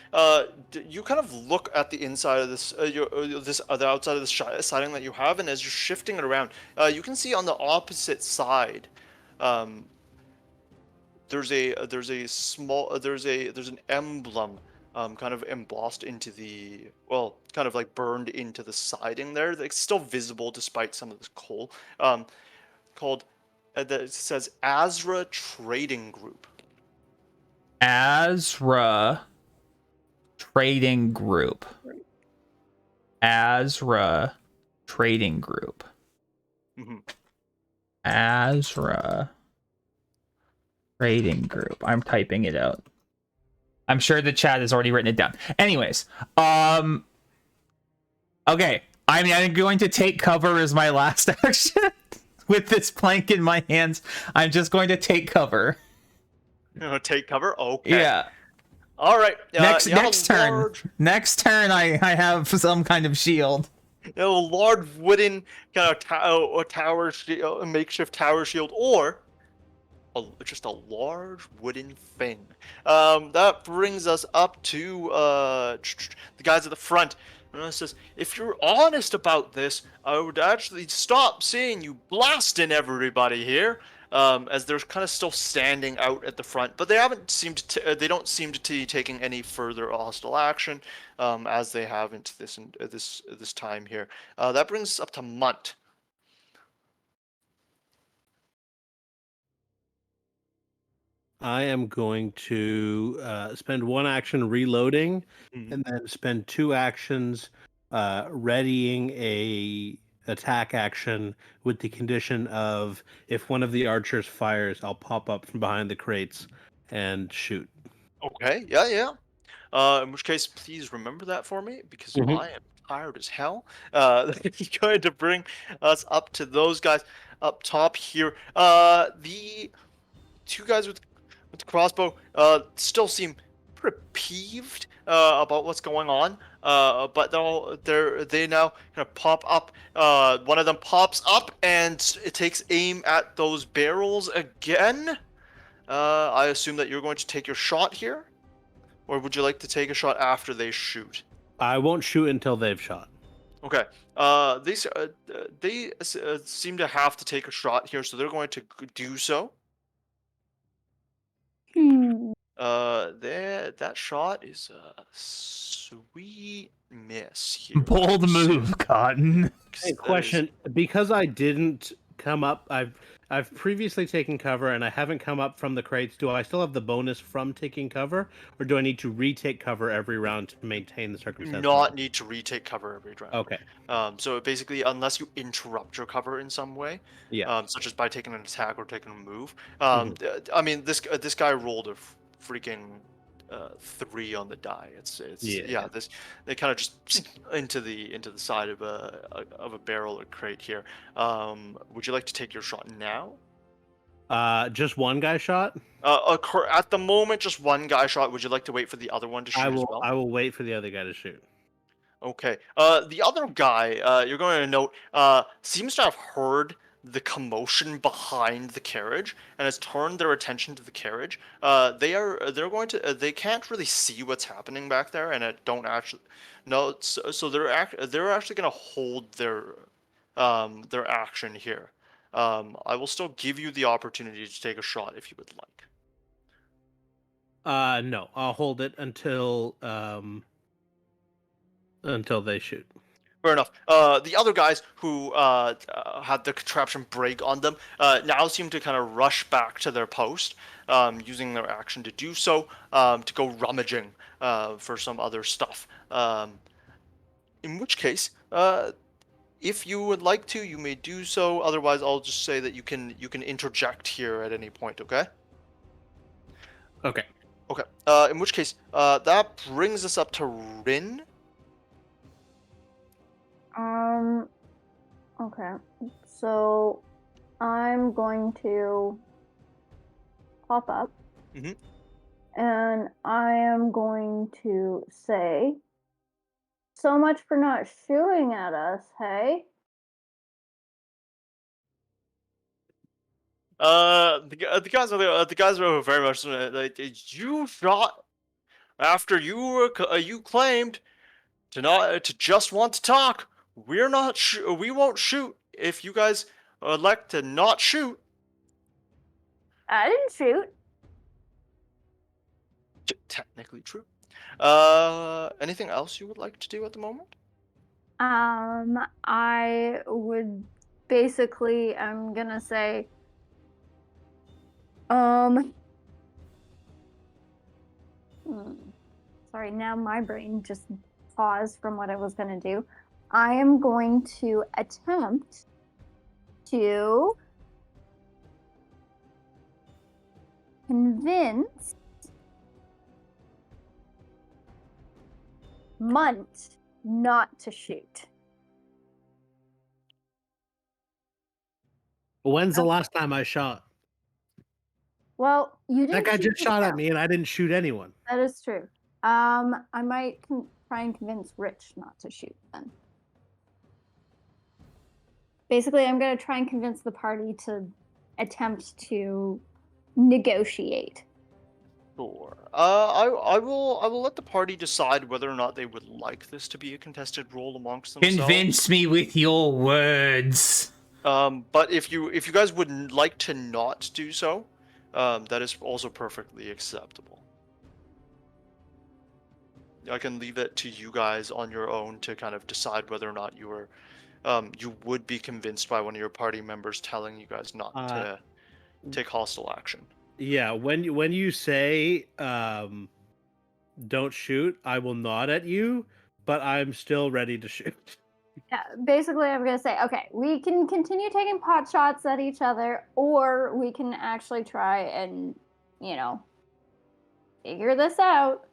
you kind of look at the inside of this, the outside of this siding that you have, and as you're shifting it around, you can see on the opposite side, there's an emblem kind of embossed into the, well, kind of like burned into the siding there. It's still visible despite some of this coal. Called, that it says Azra Trading Group. Azra Trading Group. Azra Trading Group. Mm-hmm. Azra Trading Group. I'm typing it out. I'm sure the chat has already written it down. Anyways, okay. I mean, I'm going to take cover as my last action. With this plank in my hands, I'm just going to take cover. Take cover? Okay. Yeah. All right. Next turn. Large, Next turn, I have some kind of shield. large wooden kind of tower, a makeshift tower shield, or just a large wooden thing. That brings us up to the guys at the front. And it says, if you're honest about this, I would actually stop seeing you blasting everybody here. As they're kind of still standing out at the front, but they haven't seemed to. They don't seem to be taking any further hostile action, as they haven't this time here. That brings us up to Munt. I am going to spend one action reloading, and then spend 2 actions readying a attack action with the condition of if one of the archers fires, I'll pop up from behind the crates and shoot. Okay. Yeah. In which case, please remember that for me, because Mhm. I am tired as hell. He's going to bring us up to those guys up top here. The 2 guys with the crossbow still seem pretty peeved about what's going on. But they now kind of pop up. One of them pops up and it takes aim at those barrels again. I assume that you're going to take your shot here. Or would you like to take a shot after they shoot? I won't shoot until they've shot. Okay. They seem to have to take a shot here, so they're going to do so. That shot is a sweet miss here. Bold move, Cotton. Hey, question: because I didn't come up, I've previously taken cover and I haven't come up from the crates. Do I still have the bonus from taking cover, or do I need to retake cover every round to maintain the circumstance? Not need to retake cover every round. Okay. So basically, unless you interrupt your cover in some way, Yeah. such as by taking an attack or taking a move. Mhm. I mean, this guy rolled a freaking 3 on the die. It's Yeah. This they kind of just into the side of a barrel or crate here. Would you like to take your shot now? Just one guy shot. At the moment, just one guy shot. Would you like to wait for the other one to shoot as well? I will wait for the other guy to shoot. Okay. The other guy, you're going to note, seems to have heard the commotion behind the carriage and has turned their attention to the carriage. They can't really see what's happening back there, and don't actually no. So they're actually going to hold their action here. I will still give you the opportunity to take a shot if you would like. No, I'll hold it until they shoot. Fair enough. The other guys who had the contraption break on them now seem to kind of rush back to their post, using their action to do so, to go rummaging for some other stuff. In which case, if you would like to, you may do so. Otherwise, I'll just say that you can interject here at any point. Okay. Okay. Okay. In which case, that brings us up to Rin. Okay. So I'm going to pop up. Mhm. And I am going to say, so much for not shooting at us, hey? The guys were very much like, you shot after you claimed to not to just want to talk. We won't shoot if you guys elect to not shoot. I didn't shoot. Technically true. Anything else you would like to do at the moment? I would basically, I'm gonna say, hmm, sorry, now my brain just paused from what I was gonna do. I am going to attempt to convince Munt not to shoot. When's the last time I shot? Well, you That didn't guy shoot just shot at yourself. me and I didn't shoot anyone. That is true. I might try and convince Rich not to shoot then. Basically, I'm going to try and convince the party to attempt to negotiate. Sure. I will let the party decide whether or not they would like this to be a contested role amongst themselves. Convince me with your words. But if you guys would like to not do so, that is also perfectly acceptable. I can leave it to you guys on your own to kind of decide whether or not you would be convinced by one of your party members telling you guys not to take hostile action. Yeah, when you say don't shoot, I will nod at you, but I'm still ready to shoot. Yeah, basically, I'm going to say, okay, we can continue taking pot shots at each other, or we can actually try and, figure this out.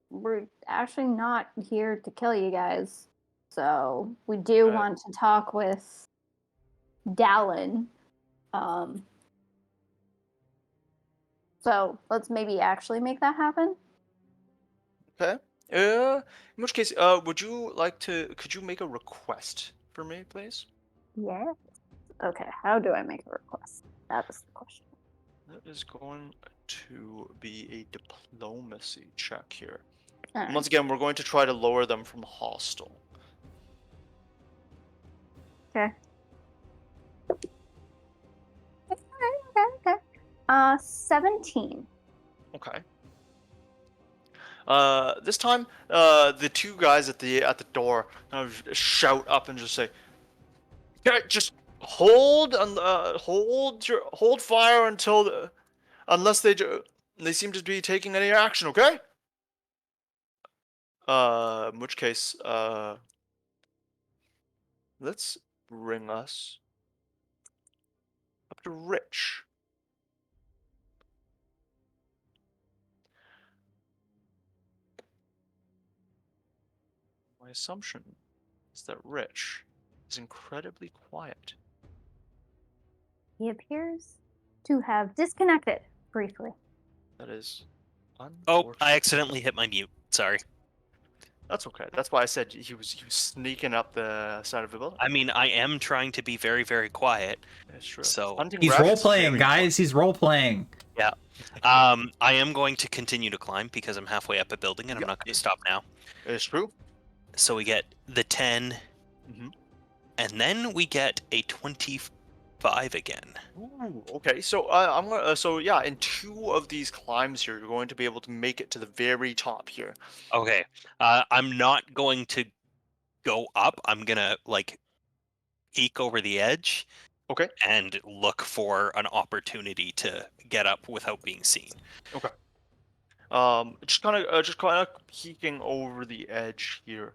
We're actually not here to kill you guys. So we do want to talk with Dallin. So let's maybe actually make that happen. Okay. In which case, could you make a request for me, please? Yes. Okay, how do I make a request? That is the question. That is going to be a diplomacy check here. All Once again, we're going to try to lower them from hostile. Okay. Okay. 17. Okay. This time, the two guys at the door kind of shout up and just say, "Okay, just hold fire until unless they seem to be taking any action, okay?" In which case, let's bring us up to Rich. My assumption is that Rich is incredibly quiet. He appears to have disconnected briefly. That is Oh, unfortunate. I accidentally hit my mute. Sorry. That's okay. That's why I said he was sneaking up the side of the building. I mean, I am trying to be very, very quiet. That's true. So Hunting He's rabbits role is playing, very guys. He's role playing. yeah. I am going to continue to climb because I'm halfway up a building and I'm Yeah, not going to stop now. It's true. So we get the 10, Mhm. and then we get a 25 again. Ooh, okay, so I'm gonna. So yeah, in two of these climbs here, you're going to be able to make it to the very top here. Okay. I'm not going to go up. I'm gonna peek over the edge. Okay. And look for an opportunity to get up without being seen. Okay. Just kind of peeking over the edge here.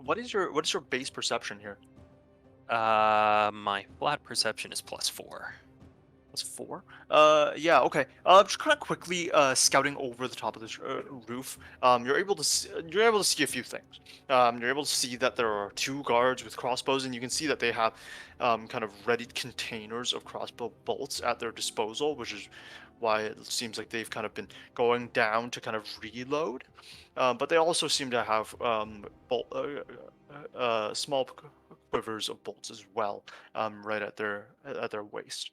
What is your base perception here? My flat perception is +4. That's 4. Yeah, okay. Just kind of quickly scouting over the top of this roof. You're able to see a few things. You're able to see that there are 2 guards with crossbows, and you can see that they have kind of readied containers of crossbow bolts at their disposal, which is why it seems like they've kind of been going down to kind of reload. But they also seem to have small quivers of bolts as well, right at their waist.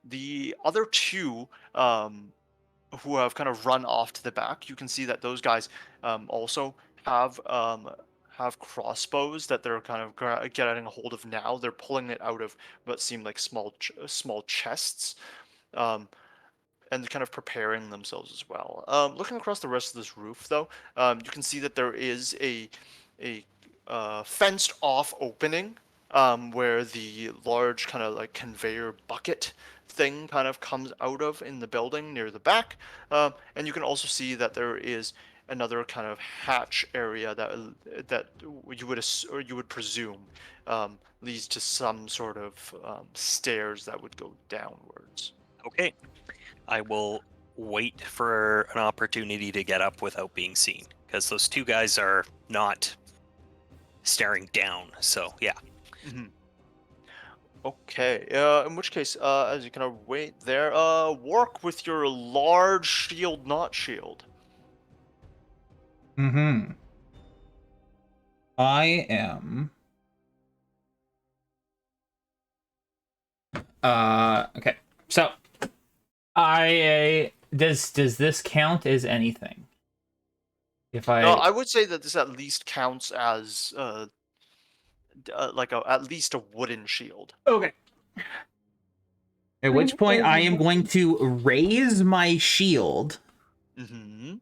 The other 2 who have kind of run off to the back, you can see that those guys also have crossbows that they're kind of getting a hold of now. They're pulling it out of what seem like small chests, um, and kind of preparing themselves as well. Looking across the rest of this roof, though, you can see that there is a fenced off opening, where the large kind of like conveyor bucket thing kind of comes out of in the building near the back. And you can also see that there is another kind of hatch area that you would presume leads to some sort of stairs that would go downwards. Okay. I will wait for an opportunity to get up without being seen, because those two guys are not staring down. So yeah. Okay. In which case, as you kind of wait there, work with your large shield, not shield. Mm-hmm. I am. Okay. So, does this count as anything? If I No, I would say that this at least counts as like at least a wooden shield. Okay. At which point I am going to raise my shield. Mm-hmm.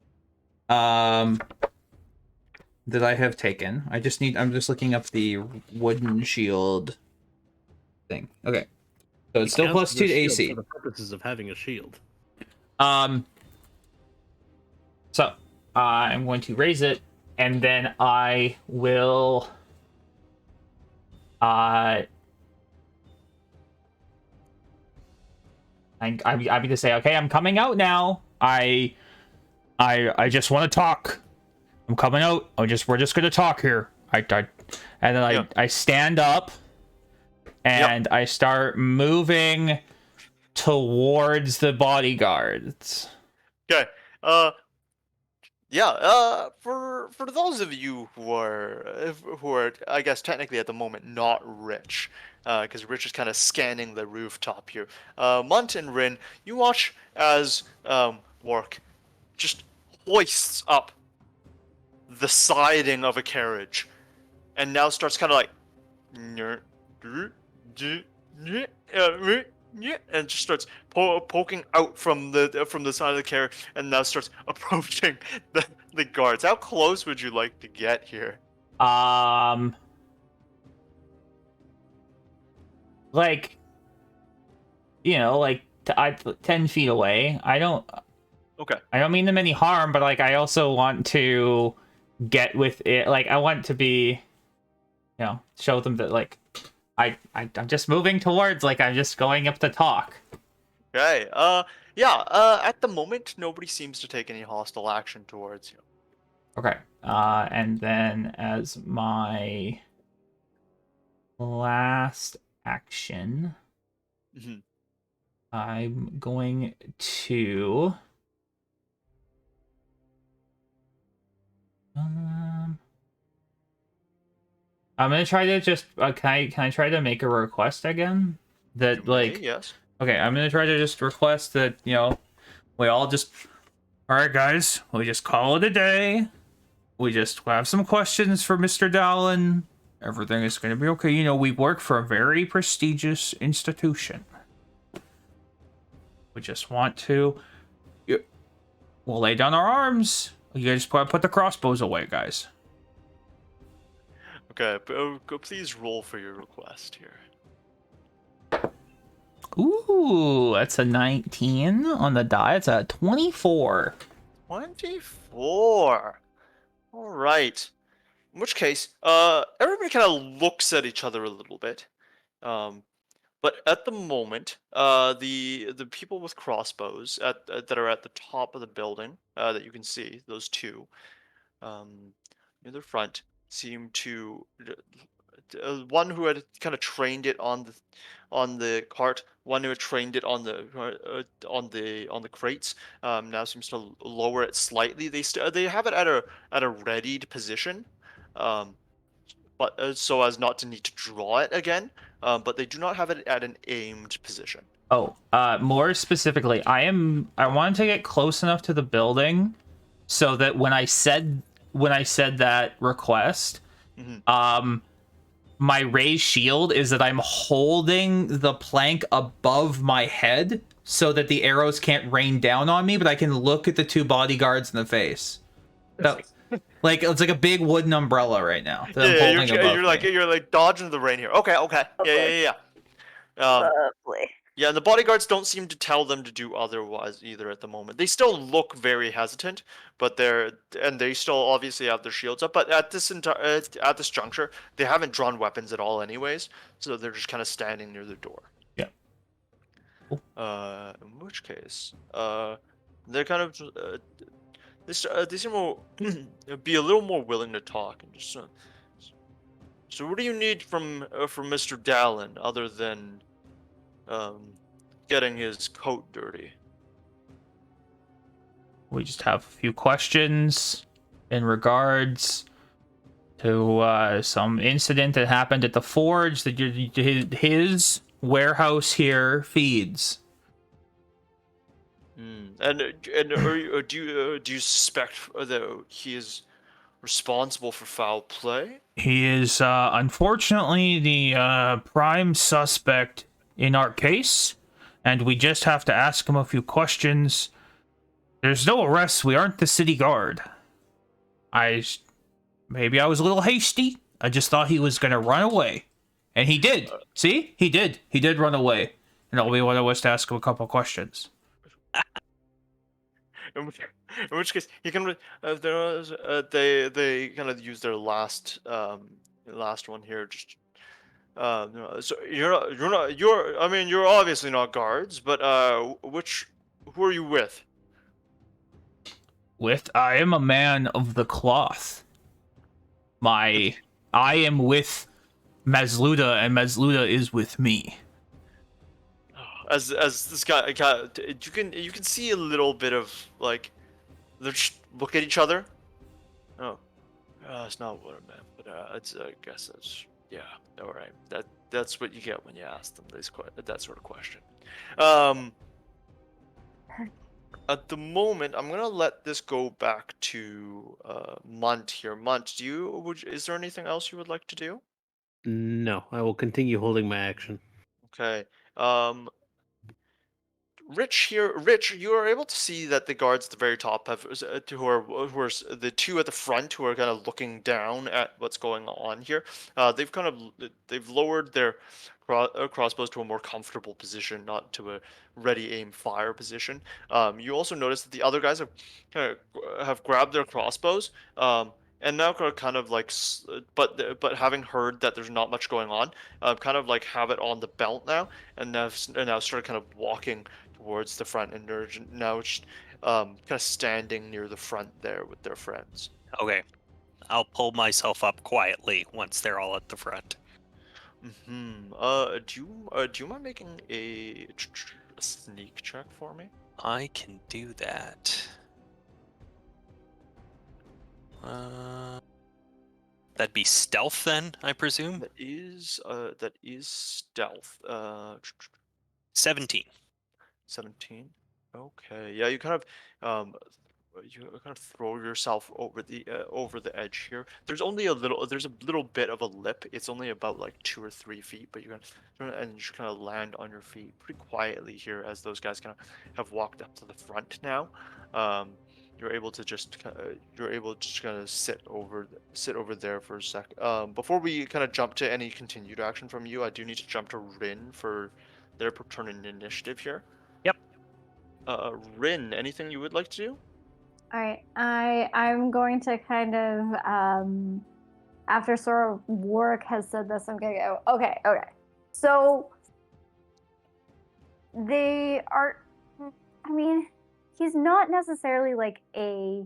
That I have taken. I'm just looking up the wooden shield thing. Okay. So it's still Counts as +2 to a shield AC. for the purposes of having a shield. So I'm going to raise it, and then I will I'm going to say, okay, I'm coming out now. I just want to talk. I'm coming out. We're just gonna talk here. And then I stand up, and I start moving towards the bodyguards. Okay. For those of you who are, I guess technically at the moment not rich, because Rich is kind of scanning the rooftop here. Munt and Rin, you watch as Wark just hoists up the siding of a carriage, and now starts kind of like, and just starts poking out from the side of the carriage, and now starts approaching the guards. How close would you like to get here? Like, like 10 feet away. Okay. I don't mean them any harm, but like I also want to get with it. Like I want to be, show them that like I'm just moving towards, like I'm just going up to talk. Okay. At the moment, nobody seems to take any hostile action towards you. Okay. And then as my last action, I'm going to I'm gonna try to just can I try to make a request again? That like yes. Okay, I'm gonna try to just request that, we all just, all right, guys, we just call it a day. We just have some questions for Mr. Dallin. Everything is gonna be okay. We work for a very prestigious institution. We just want to, we'll lay down our arms. You guys put the crossbows away, guys. Okay, please roll for your request here. Ooh, that's a 19 on the die. It's a 24. 24. All right. In which case, everybody kind of looks at each other a little bit. But at the moment, the people with crossbows that are at the top of the building that you can see, those two, near the front, seem to one who had kind of trained it on the cart, one who had trained it on the crates, now seems to lower it slightly. They have it at a readied position, but so as not to need to draw it again. But they do not have it at an aimed position. Oh, more specifically, I wanted to get close enough to the building so that when I said that request, My raised shield is that I'm holding the plank above my head so that the arrows can't rain down on me, but I can look at the two bodyguards in the face. So, like it's like a big wooden umbrella right now that I'm holding above me. you're like dodging the rain here. Okay. Yeah. Lovely. Yeah, and the bodyguards don't seem to tell them to do otherwise either at the moment. They still look very hesitant, but they still obviously have their shields up. But at this juncture, they haven't drawn weapons at all, anyways. So they're just kind of standing near the door. Yeah. In which case, they're kind of they seem to be a little more willing to talk and just. So what do you need from Mr. Dallin other than getting his coat dirty? We just have a few questions in regards to some incident that happened at the forge that his warehouse here feeds. And do you suspect that he is responsible for foul play? He is unfortunately the prime suspect in our case, and we just have to ask him a few questions. There's no arrests. We aren't the city guard. Maybe I was a little hasty. I just thought he was gonna run away, and he did. See, he did. He did run away, and all we wanted was to ask him a couple questions. In which case, he can. They kind of use their last one here. Just so you're obviously not guards, but who are you with? I am a man of the cloth. I am with Mazluda, and Mazluda is with me. As this guy, you can see a little bit of like, they just look at each other. Oh, that's not what I meant, but I guess that's, yeah, all right. That's what you get when you ask them that sort of question. At the moment, I'm gonna let this go back to Munt here. Munt, is there anything else you would like to do? No, I will continue holding my action. Okay. Rich, you are able to see that the guards at the very top who are the two at the front who are kind of looking down at what's going on here. They've lowered their crossbows to a more comfortable position, not to a ready aim fire position. You also notice that the other guys have grabbed their crossbows. And now kind of like, but having heard that there's not much going on, kind of like have it on the belt now, and now start kind of walking towards the front, and they're now just kind of standing near the front there with their friends. Okay. I'll pull myself up quietly once they're all at the front. Do you mind making a sneak check for me? I can do that. That'd be stealth then, I presume? That is stealth. 17. 17. Okay. Yeah, you kind of throw yourself over the edge here. There's a little bit of a lip. It's only about like 2 or 3 feet, but you just kind of land on your feet pretty quietly here as those guys kind of have walked up to the front now. You're able to just kind of sit over there for a sec. Before we kind of jump to any continued action from you, I do need to jump to Rin for their turn in initiative here. Yep. Rin, anything you would like to do? All right, I'm going to kind of after sort of Warwick has said this, I'm gonna go. Okay. So they are. I mean, he's not necessarily like a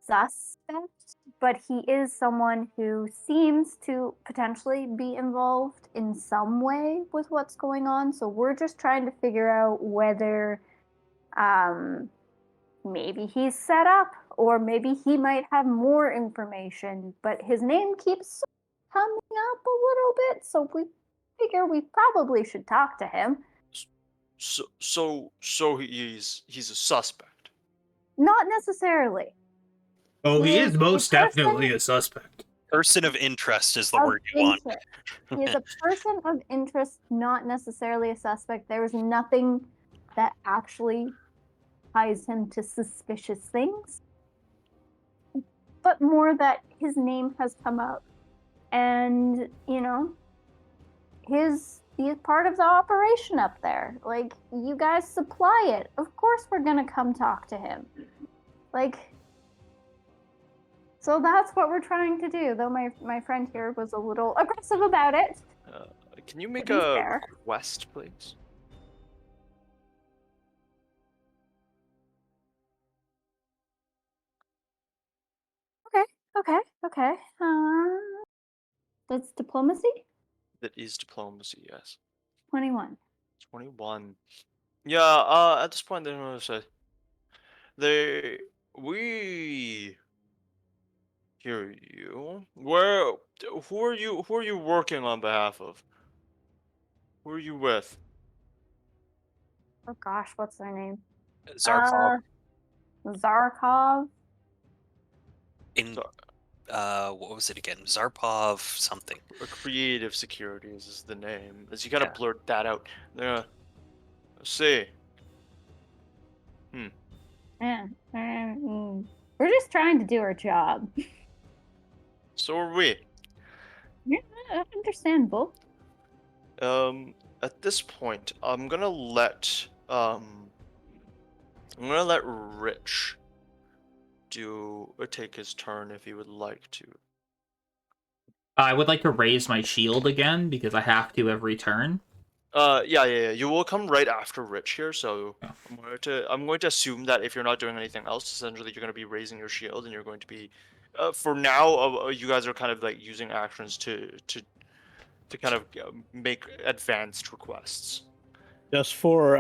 suspect, but he is someone who seems to potentially be involved in some way with what's going on. So we're just trying to figure out whether maybe he's set up, or maybe he might have more information, but his name keeps coming up a little bit, so we figure we probably should talk to him. So he's a suspect. Not necessarily. Oh, he is most definitely a suspect. Person of interest is the Of word you want. interest. He is a person of interest, not necessarily a suspect. There is nothing that actually ties him to suspicious things, but more that his name has come up, and he's part of the operation up there. Like, you guys supply it. Of course, we're gonna come talk to him. Like. So that's what we're trying to do, though my friend here was a little aggressive about it. Can you make To be a fair. request, please? Okay. That's diplomacy? That is diplomacy, yes. 21. 21. Yeah, at this point, they're gonna say, we hear you. Who are you working on behalf of? Who are you with? Oh gosh, what's their name? Zarkov Zarkov. in what was it again? Zarpov something. Creative Securities is the name. As you kind of Yeah. blurt that out. Let's see. Yeah. We're just trying to do our job. So are we. Yeah, understandable. At this point, I'm gonna let Rich take his turn if he would like to. I would like to raise my shield again because I have to every turn. Yeah. You will come right after Rich here, so Yeah. I'm going to assume that if you're not doing anything else, essentially you're going to be raising your shield, and you're going to be, for now, you guys are kind of like using actions to kind of make advanced requests. Just for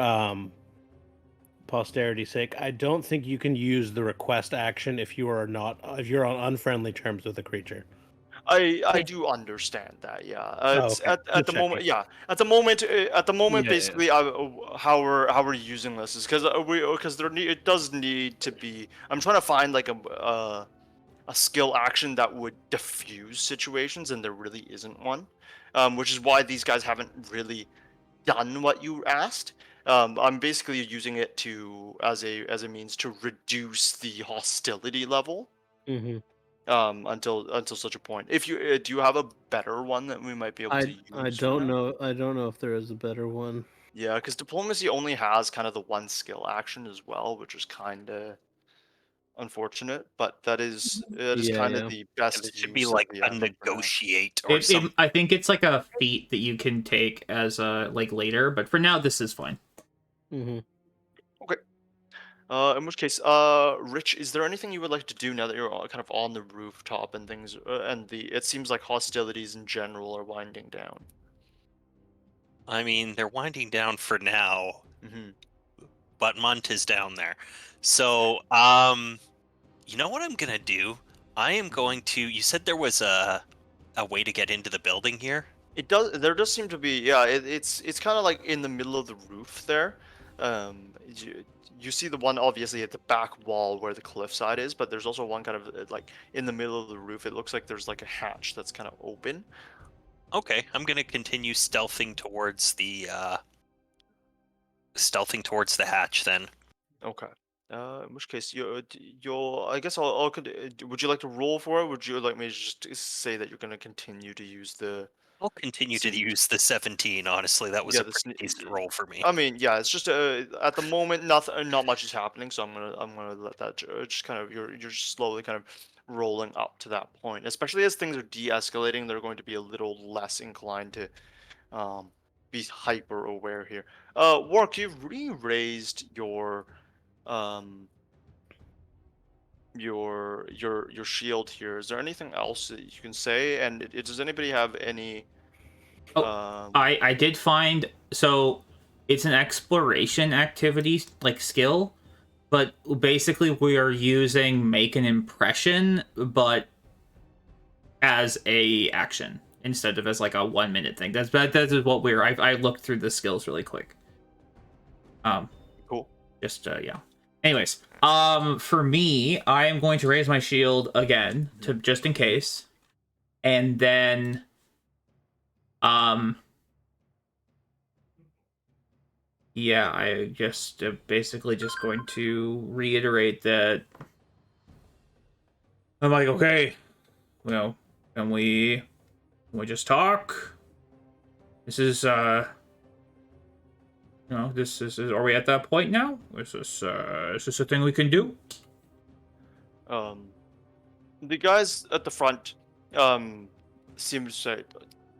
posterity's sake, I don't think you can use the request action if you're on unfriendly terms with a creature. I do understand that, yeah. It's okay. at the moment, yeah. At the moment, Yeah. basically, how we're using this is because it does need to be. I'm trying to find like a skill action that would diffuse situations, and there really isn't one, which is why these guys haven't really done what you asked. I'm basically using it as a means to reduce the hostility level. Mm-hmm. Until such a point. If you do you have a better one that we might be able to use? I for don't now? know. I don't know if there is a better one. Yeah, because diplomacy only has kind of the one skill action as well, which is kind of unfortunate. But that is kind of Yeah. the And best it should be use like of the a action for now. negotiate or something. I think it's like a feat that you can take as a like later, but for now this is fine. Mm-hmm. Okay. In which case, Rich, is there anything you would like to do now that you're kind of on the rooftop and things, and it seems like hostilities in general are winding down. I mean, they're winding down for now, Mm-hmm. but Munt is down there. So, you know what I'm gonna do? I am going to. You said there was a way to get into the building here. It does. There does seem to be. Yeah, it's kind of like in the middle of the roof there. You see the one obviously at the back wall where the cliffside is, but there's also one kind of like in the middle of the roof. It looks like there's like a hatch that's kind of open. Okay, I'm gonna continue stealthing towards the hatch then. Okay. In which case you'll. I guess I'll would you like to roll for it? Would you like me to just say that you're going to continue to use the? I'll continue to Seems- use the 17. Honestly, that was Yeah, a pretty decent roll for me. I mean, yeah, it's just at the moment not much is happening, so I'm gonna let that just kind of you're just slowly kind of rolling up to that point. Especially as things are de-escalating, they're going to be a little less inclined to be hyper aware here. Wark, you've re-raised um your shield here. Is there anything else that you can say? And does anybody have any? I did find, so it's an exploration activity like skill, but basically we are using make an impression, but as a action instead of as like a 1 minute thing. That is what we're. I looked through the skills really quick. Cool. Just yeah. Anyways, for me, I am going to raise my shield again to just in case. And then yeah, I just basically just going to reiterate that I'm like, okay, well, can we just talk? This is this is are we at that point now? Is this a thing we can do? The guys at the front seem to say,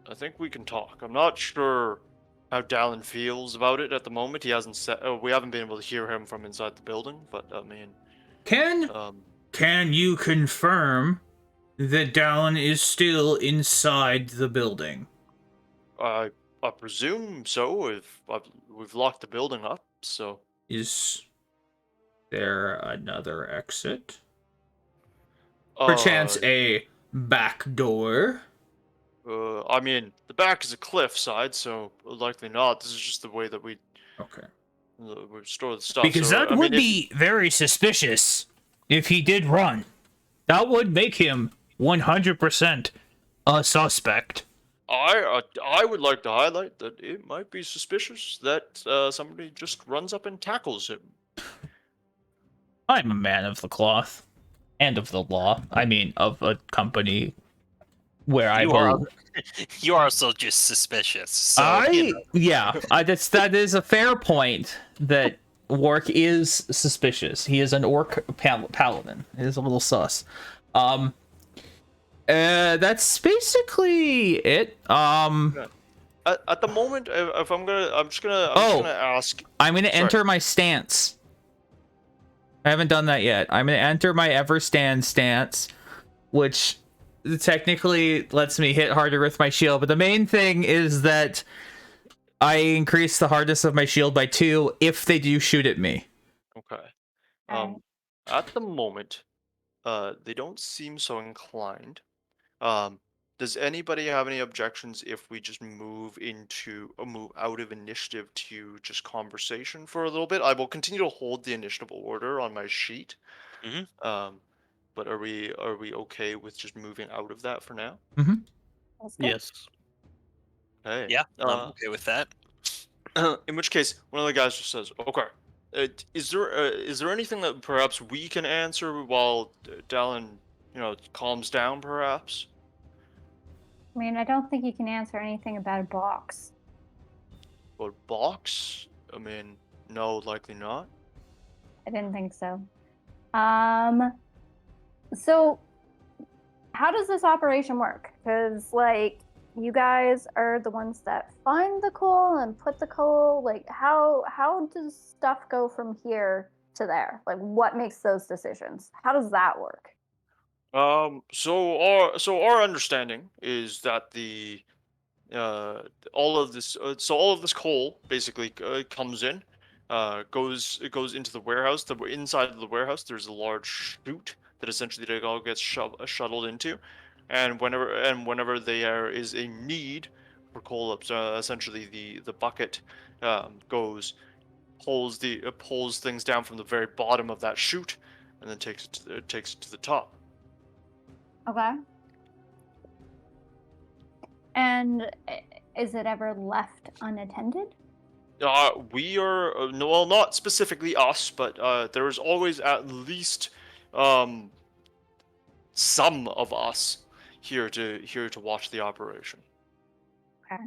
I think we can talk. I'm not sure how Dallin feels about it at the moment. He hasn't said. We haven't been able to hear him from inside the building, but I mean, Can you confirm that Dallin is still inside the building? I presume so. If we've locked the building up, so Is there another exit? Perchance a back door? I mean, the back is a cliffside, so likely not. This is just the way that we store the stuff. Because so, that I would mean, be very suspicious if he did run. That would make him 100% a suspect. I would like to highlight that it might be suspicious that somebody just runs up and tackles him. I'm a man of the cloth and of the law. I mean, of a company where I You are also just suspicious. So, that is a fair point. That Wark is suspicious. He is an orc paladin. It is a little sus. That's basically it. At the moment, if I'm just gonna ask. I'm gonna enter my stance. I haven't done that yet. I'm gonna enter my Everstand stance, which technically lets me hit harder with my shield, but the main thing is that I increase the hardness of my shield by 2 if they do shoot at me. Okay. At the moment, they don't seem so inclined. Does anybody have any objections if we just move out of initiative to just conversation for a little bit? I will continue to hold the initiative order on my sheet. Mhm. But are we okay with just moving out of that for now? Yes. Hey. Yeah, I'm okay with that. In which case, one of the guys just says, "Okay, is there anything that perhaps we can answer while Dallin, calms down, perhaps?" I mean, I don't think you can answer anything about a box. But box? I mean, no, likely not. I didn't think so. So how does this operation work? Because, like, you guys are the ones that find the coal and put the coal. Like, how does stuff go from here to there? Like, what makes those decisions? How does that work? So our understanding is that all of this coal basically comes in, it goes into the warehouse. Inside of the warehouse, there's a large chute that essentially it all gets shuttled into, and whenever there is a need for coal ups, essentially the bucket pulls things down from the very bottom of that chute, and then takes it to the top. Okay. And is it ever left unattended? We are no, well, not specifically us, but there is always at least some of us here to watch the operation. Okay.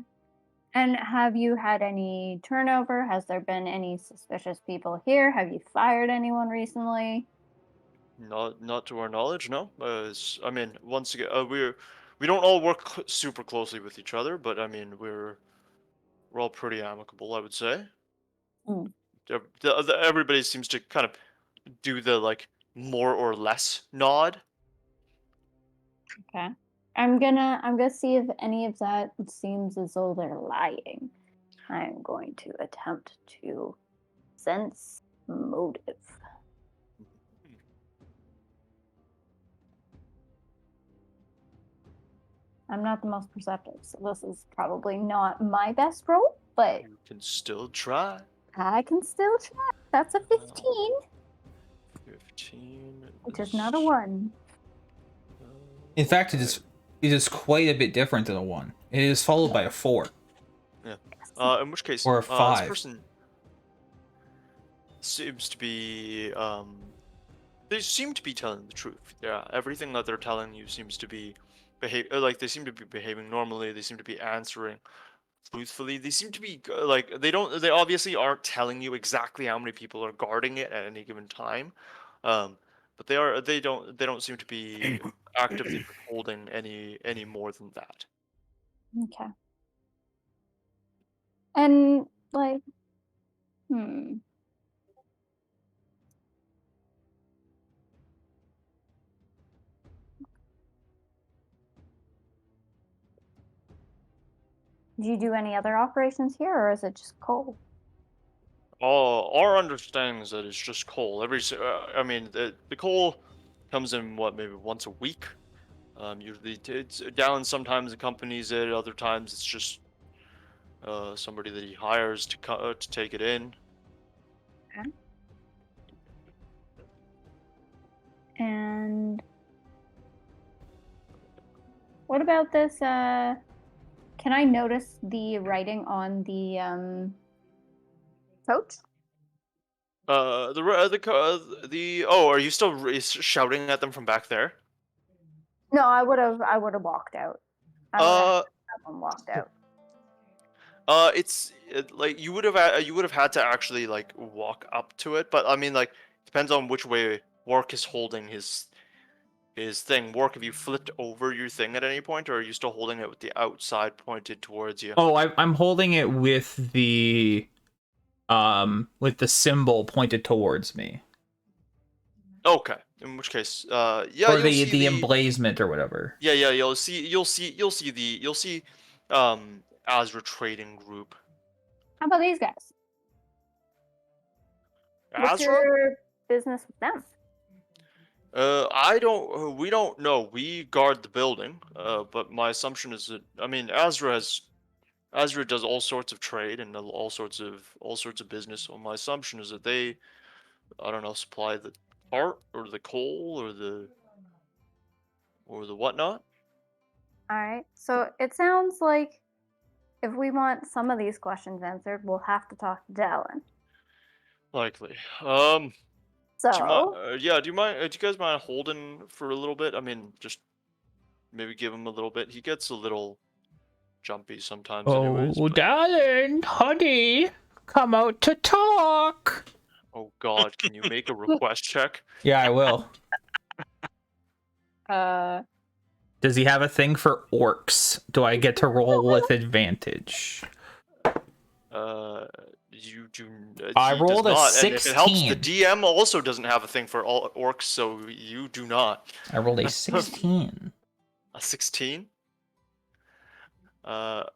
And have you had any turnover? Has there been any suspicious people here? Have you fired anyone recently? Not to our knowledge, no. I mean, once again, we don't all work super closely with each other, but I mean, we're all pretty amicable, I would say. Mm. Everybody seems to kind of do the like more or less nod. Okay. I'm gonna see if any of that seems as though they're lying. I'm going to attempt to sense motive. I'm not the most perceptive, so this is probably not my best roll, but You can still try. I can still try. That's a 15, 15. which is not a 1. In fact, It is quite a bit different than a 1. It is followed by a 4. In which case, Or a this 5. person seems to be they seem to be telling the truth. Yeah, everything that they're telling you seems to be like they seem to be behaving normally. They seem to be answering truthfully. They seem to be like they obviously aren't telling you exactly how many people are guarding it at any given time. But they don't seem to be actively withholding any more than that. Okay. And like, hmm. Do you do any other operations here, or is it just coal? Our understanding is that it's just coal. I mean, the coal comes in maybe once a week. Usually it's Dallin sometimes accompanies it. Other times it's just somebody that he hires to take it in. Okay. And what about this? Can I notice the writing on the coach? Are you still shouting at them from back there? No, I would have walked out. I would have had them walked out. Like you would have had to actually like walk up to it, but I mean like depends on which way Work is holding his thing. Work, have you flipped over your thing at any point, or are you still holding it with the outside pointed towards you? Oh, I'm holding it with the symbol pointed towards me. Okay. In which case, yeah, Or you'll the see the emblazonment or whatever. yeah, you'll see Azra Trading Group. How about these guys? What's Azra? your business with them? We don't know. We guard the building. But my assumption is that I mean Azra does all sorts of trade and all sorts of business. So my assumption is that they, I don't know, supply the art or the coal or the whatnot. All right. So it sounds like if we want some of these questions answered, we'll have to talk to Dallin. Likely. So Do you mind? Do you mind? Do you guys mind holding for a little bit? I mean, just maybe give him a little bit. He gets a little jumpy sometimes, anyways. Oh, But, darling, honey, come out to talk. oh God, can you make a request check? Yeah, I will. Does he have a thing for orcs? Do I get to roll with advantage? You do. I He rolled does a not, and if it helps, the 16. DM also doesn't have a thing for all orcs, so you do not. I rolled a 16. A 16. At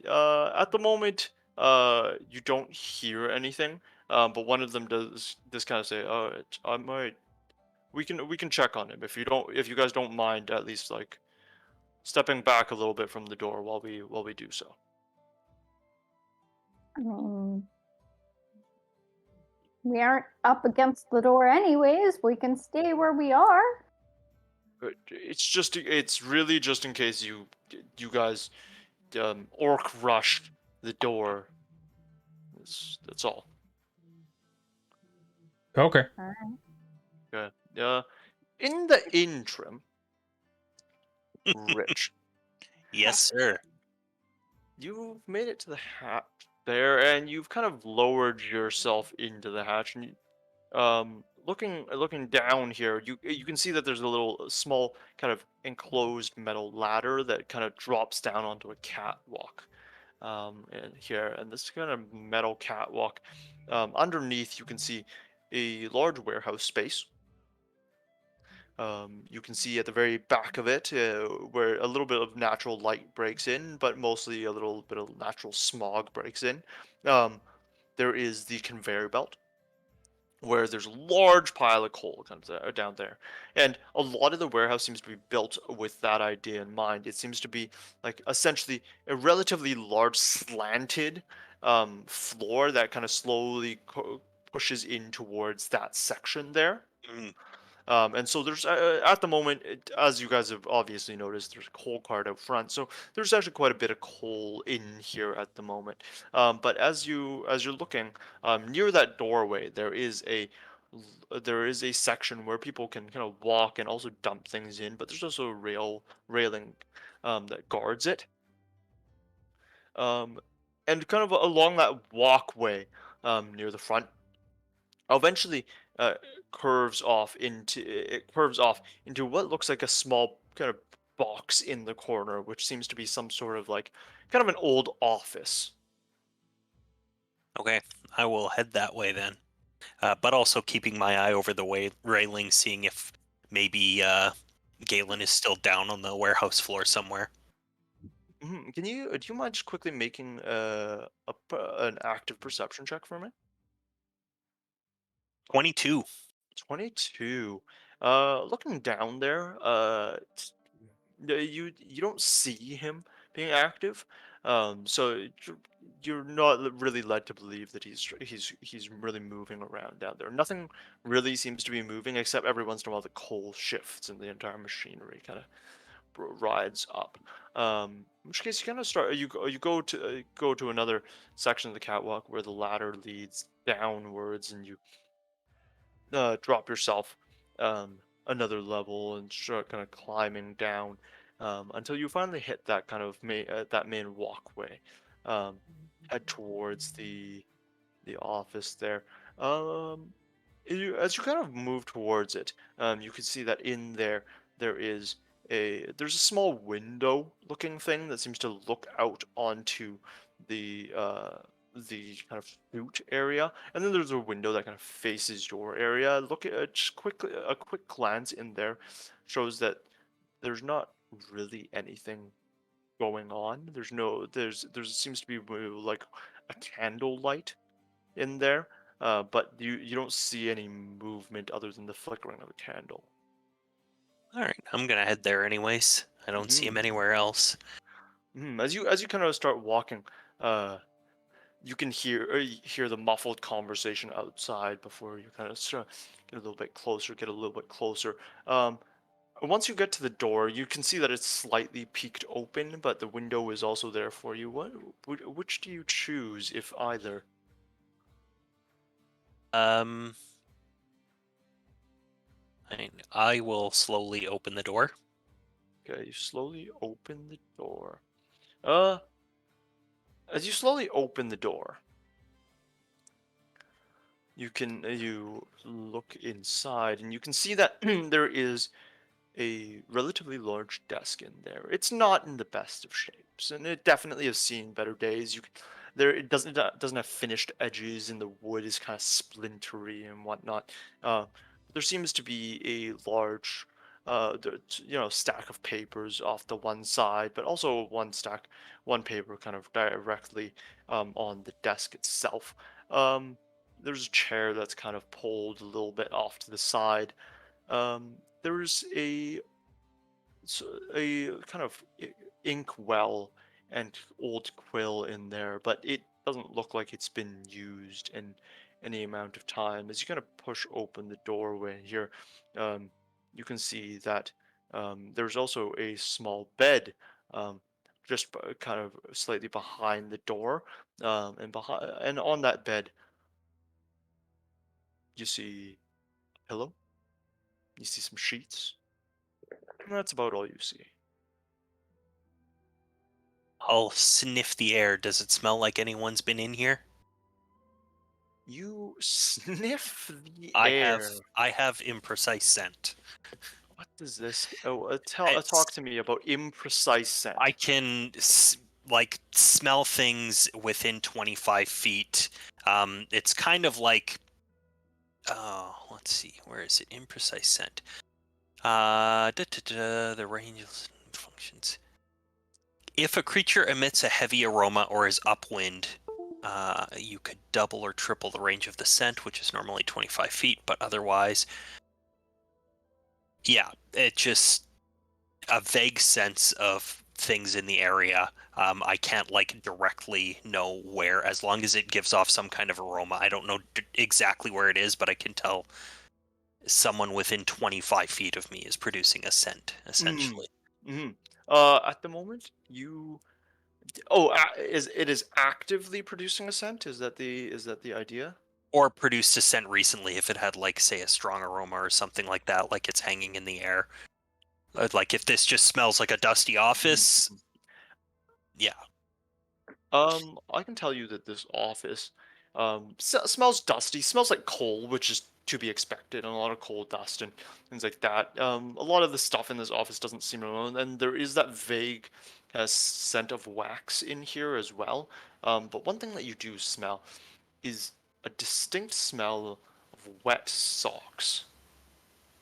the moment, you don't hear anything. But one of them does kind of say, "Oh, I might. We can check on him if you guys don't mind at least like stepping back a little bit from the door while we do so." I mean, we aren't up against the door anyways. We can stay where we are. But it's really just in case you guys orc rushed the door. That's all. Okay. All right. Okay. In the interim, Rich, Yes, sir. you've made it to the hatch there, and you've kind of lowered yourself into the hatch, and looking down here, you can see that there's a little small kind of enclosed metal ladder that kind of drops down onto a catwalk. And here, and this kind of metal catwalk, underneath you can see a large warehouse space. You can see at the very back of it where a little bit of natural light breaks in, but mostly a little bit of natural smog breaks in. There is the conveyor belt where there's a large pile of coal down there. And a lot of the warehouse seems to be built with that idea in mind. It seems to be like essentially a relatively large slanted floor that kind of slowly pushes in towards that section there. Mm. And so there's at the moment, as you guys have obviously noticed, there's a coal cart out front. So there's actually quite a bit of coal in here at the moment. But as you're looking near that doorway, there is a section where people can kind of walk and also dump things in. But there's also a railing that guards it. And kind of along that walkway near the front eventually uh, it curves off into what looks like a small kind of box in the corner, which seems to be some sort of like kind of an old office. Okay, I will head that way then. But also keeping my eye over the railing, seeing if maybe Galen is still down on the warehouse floor somewhere. Do you mind just quickly making an active perception check for me? 22. 22. Looking down there, you don't see him being active, so you're not really led to believe that he's really moving around down there. Nothing really seems to be moving except every once in a while the coal shifts and the entire machinery kind of rides up. In which case you kind of start you go to another section of the catwalk where the ladder leads downwards, and you drop yourself another level and start kind of climbing down until you finally hit that kind of that main walkway. Um, Head towards the office there. Um, as you kind of move towards it, you can see that in there there's a small window looking thing that seems to look out onto the kind of chute area, and then there's a window that kind of faces your area. Look at just quickly a quick glance in there shows that there's not really anything going on. There seems to be like a candle light in there, but you don't see any movement other than the flickering of a candle. All right, I'm gonna head there anyways. I don't see him anywhere else. As you kind of start walking, you can hear the muffled conversation outside before you kind of get a little bit closer, get a little bit closer. Once you get to the door, you can see that it's slightly peeked open, but the window is also there for you. Which do you choose, if either? Um, I will slowly open the door. Okay, you slowly open the door. Uh, as you slowly open the door, you look inside and you can see that there is a relatively large desk in there. It's not in the best of shapes, and it definitely has seen better days. It doesn't have finished edges, and the wood is kind of splintery and whatnot. There seems to be a large, stack of papers off the one side, but also one paper kind of directly on the desk itself. There's a chair that's kind of pulled a little bit off to the side. There's a kind of inkwell and old quill in there, but it doesn't look like it's been used in any amount of time. As you kind of push open the doorway here, um, you can see that there's also a small bed just kind of slightly behind the door, and on that bed you see a pillow, you see some sheets, and that's about all you see. I'll sniff the air. Does it smell like anyone's been in here? You sniff the I air. have imprecise scent. What does this? Oh, It's- talk to me about imprecise scent. I can smell things within 25 feet. It's kind of like, oh, let's see, where is it? Imprecise scent. The range of functions. If a creature emits a heavy aroma or is upwind, you could double or triple the range of the scent, which is normally 25 feet, but otherwise, yeah, it just a vague sense of things in the area. I can't directly know where, as long as it gives off some kind of aroma. I don't know exactly where it is, but I can tell someone within 25 feet of me is producing a scent, essentially. Mm-hmm. At the moment, you. It is actively producing a scent? Is that the idea? Or produced a scent recently if it had, like, say, a strong aroma or something like that, like it's hanging in the air. Like, if this just smells like a dusty office, yeah. I can tell you that this office smells dusty, smells like coal, which is to be expected, and a lot of coal dust and things like that. A lot of the stuff in this office doesn't seem normal, and there is that vague scent of wax in here as well. But one thing that you do smell is a distinct smell of wet socks.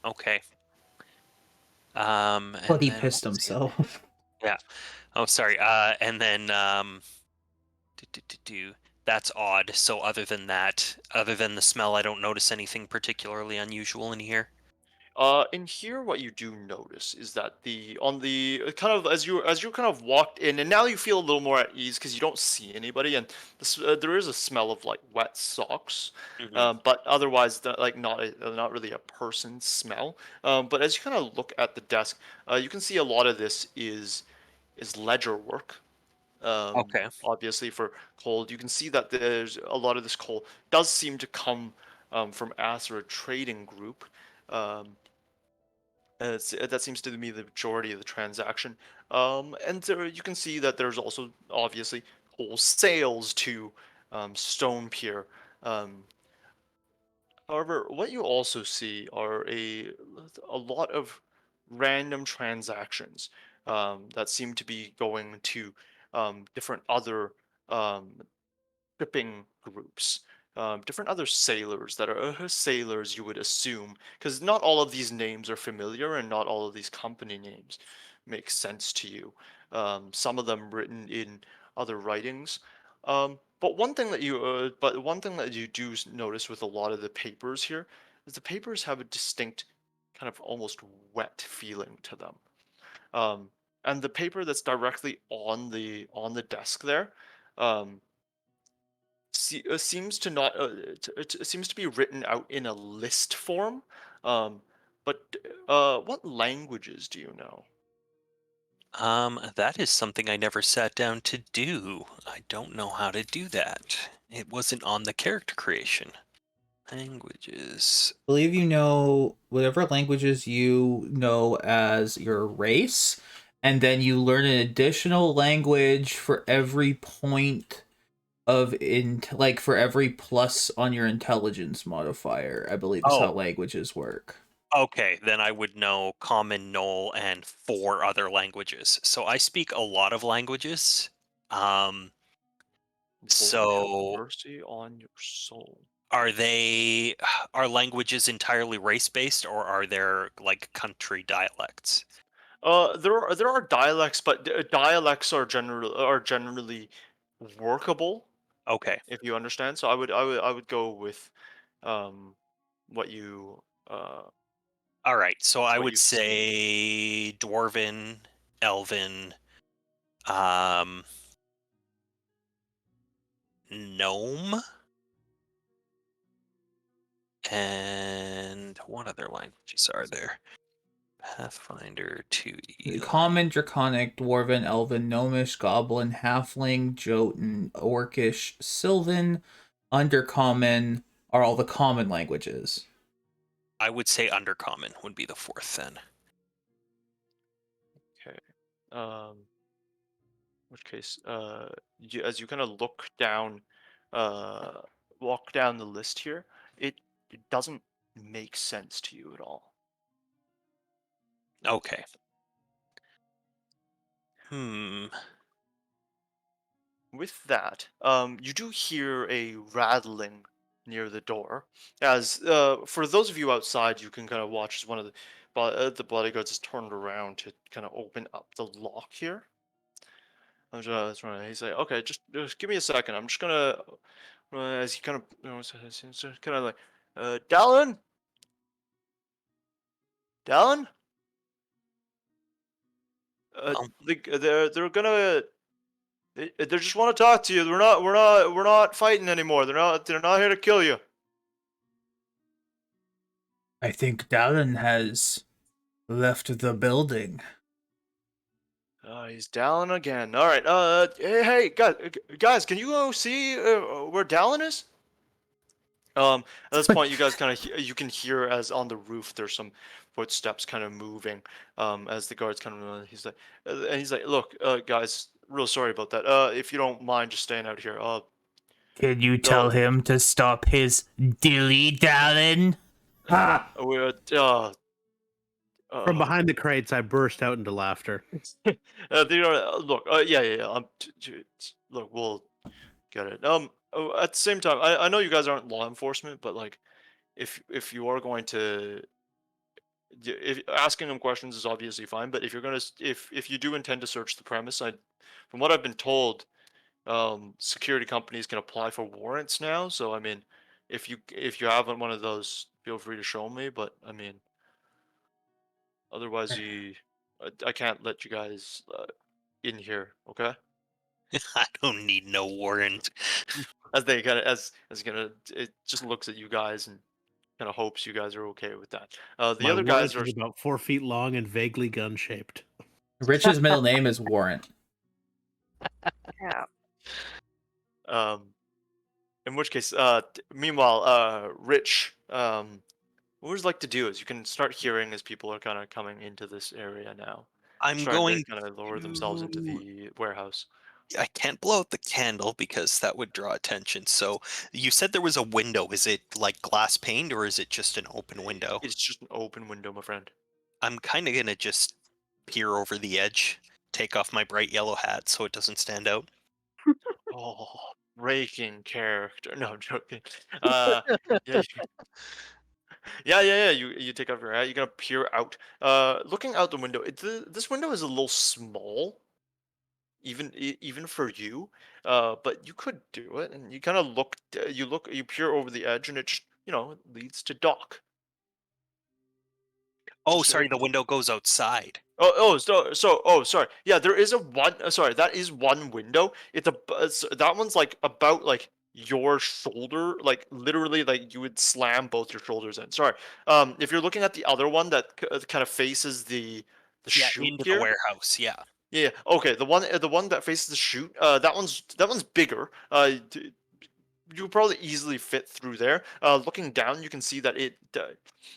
Okay. And But he then pissed what was the other- himself. Yeah. Oh, sorry. And then that's odd. So other than that, other than the smell, I don't notice anything particularly unusual in here. In here, what you do notice is that the on the kind of as you kind of walked in, and now you feel a little more at ease because you don't see anybody, and there is a smell of like wet socks, Mhm. but otherwise, like not really a person smell. But as you kind of look at the desk, you can see a lot of this is ledger work. Okay. Obviously for coal, you can see that there's a lot of this coal does seem to come from Acer Trading Group. Um, that seems to be the majority of the transaction. And there, you can see that there's also obviously whole sales to Stone Pier. Um, However, what you also see are a lot of random transactions that seem to be going to different other um, shipping groups, different other sailors that are sailors you would assume, because not all of these names are familiar and not all of these company names make sense to you. Some of them written in other writings. But one thing that you do notice with a lot of the papers here is the papers have a distinct kind of almost wet feeling to them. Um, and the paper that's directly on the desk there, um, seems to not it seems to be written out in a list form. Um, but what languages do you know? That is something I never sat down to do. I don't know how to do that. It wasn't on the character creation. Languages. Believe you know whatever languages you know as your race, and then you learn an additional language for every point of like for every plus on your intelligence modifier. I believe is how Oh, languages work. okay. Then I would know Common, Knoll, and 4 other languages. So I speak a lot of languages. Um, Lord have so mercy on your soul. are they are languages entirely race based, or are there like country dialects? There are dialects, but dialects are generally workable Okay. if you understand. So I would go with um what you All right. So I what would you've seen. say Dwarven, Elven, um, Gnome, and what other languages are there? Pathfinder 2E. Common, Draconic, Dwarven, Elven, Gnomish, Goblin, Halfling, Jotun, Orcish, Sylvan, Undercommon are all the common languages. I would say Undercommon would be the 4th then. Okay. Which case, as you kind of look down, uh, walk down the list here, it doesn't make sense to you at all. Okay. Hmm. With that, you do hear a rattling near the door. As for those of you outside, you can kind of watch as one of the bodyguards is turned around to kind of open up the lock here. He's like, okay, just give me a second. I'm just gonna, as he kind of, kind of like, Dallin, Dallin, Well, they're gonna, they just want to talk to you. We're not fighting anymore. They're not here to kill you. I think Dallin has left the building. He's Dallin again. All right. Hey, guys, can you go see where Dallin is? At this point, you guys kind of you can hear as on the roof there's some footsteps kind of moving. As the guards kind of he's like, look, guys, real sorry about that. If you don't mind just staying out here. Can you tell him to stop his dilly Dallin? Ha! we're From behind the crates, I burst out into laughter. look, yeah. Look, we'll get it. At the same time, I know you guys aren't law enforcement, but like, if you are going to, if asking them questions is obviously fine, but if you're gonna, if you do intend to search the premise, from what I've been told, security companies can apply for warrants now. So I mean, if you haven't one of those, feel free to show me. But I mean, otherwise, I can't let you guys in here. Okay. I don't need no warrant. As they kind of as gonna it just looks at you guys and kind of hopes you guys are okay with that. The My other guys warrant are is about 4 feet long and vaguely gun-shaped. Rich's middle name is Warrant. Yeah. in which case meanwhile Rich what would you like to do is you can start hearing as people are kind of coming into this area now, I'm starting to going kind of lower themselves into to. the warehouse. I can't blow out the candle because that would draw attention. So you said there was a window. Is it like glass paned or is it just an open window? It's just an open window, my friend. I'm kind of gonna just peer over the edge, take off my bright yellow hat so it doesn't stand out. Oh, breaking character. No, I'm joking. uh yeah. Yeah. You take off your hat. You're gonna peer out. Looking out the window. This window is a little small, even for you. But you could do it, and you kind of look. You peer over the edge, and it just it leads to dock. Oh, Just sorry, the window goes outside. sorry. Yeah, there is a one. Sorry, that is one window. That one's like about like your shoulder, like literally, like you would slam both your shoulders in. Sorry. If you're looking at the other one that kind of faces the Yeah, chute into the here. warehouse. Yeah. Yeah. Okay. The one that faces the chute. That one's bigger. You could probably easily fit through there. Looking down, you can see that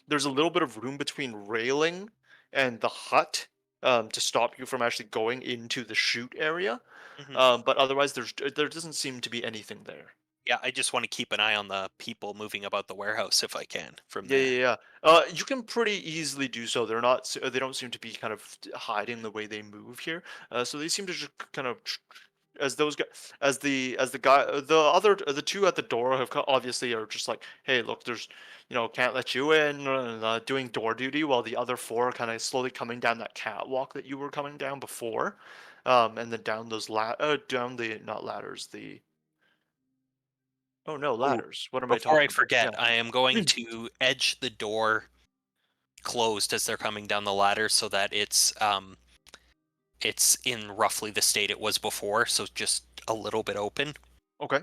there's a little bit of room between railing and the hut to stop you from actually going into the chute area. Mhm. But otherwise, there doesn't seem to be anything there. Yeah, I just want to keep an eye on the people moving about the warehouse if I can from Yeah, there. yeah, yeah. You can pretty easily do so. They don't seem to be kind of hiding the way they move here. So they seem to just kind of as those guys, as the guy, the two at the door have obviously are just like, hey, look, there's, can't let you in, doing door duty, while the other four are kind of slowly coming down that catwalk that you were coming down before, and then down those down the not ladders, the oh no Oh, ladders. What am I before I talking about? forget, Yeah. I am going to edge the door closed as they're coming down the ladder so that it's in roughly the state it was before, so just a little bit open. Okay.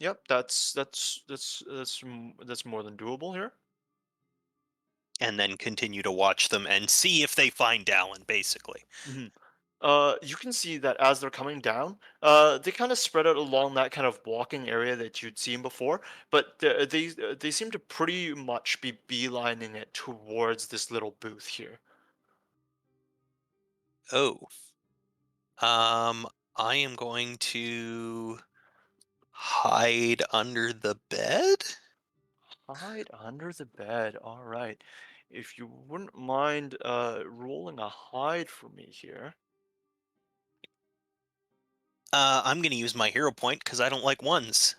Yep. That's more than doable here. And then continue to watch them and see if they find Dallin, basically. Hmm. You can see that as they're coming down, they kind of spread out along that kind of walking area that you'd seen before, but they seem to pretty much be beelining it towards this little booth here. Oh. I am going to hide under the bed. Hide under the bed. All right. If you wouldn't mind rolling a hide for me here. I'm going to use my hero point because I don't like ones.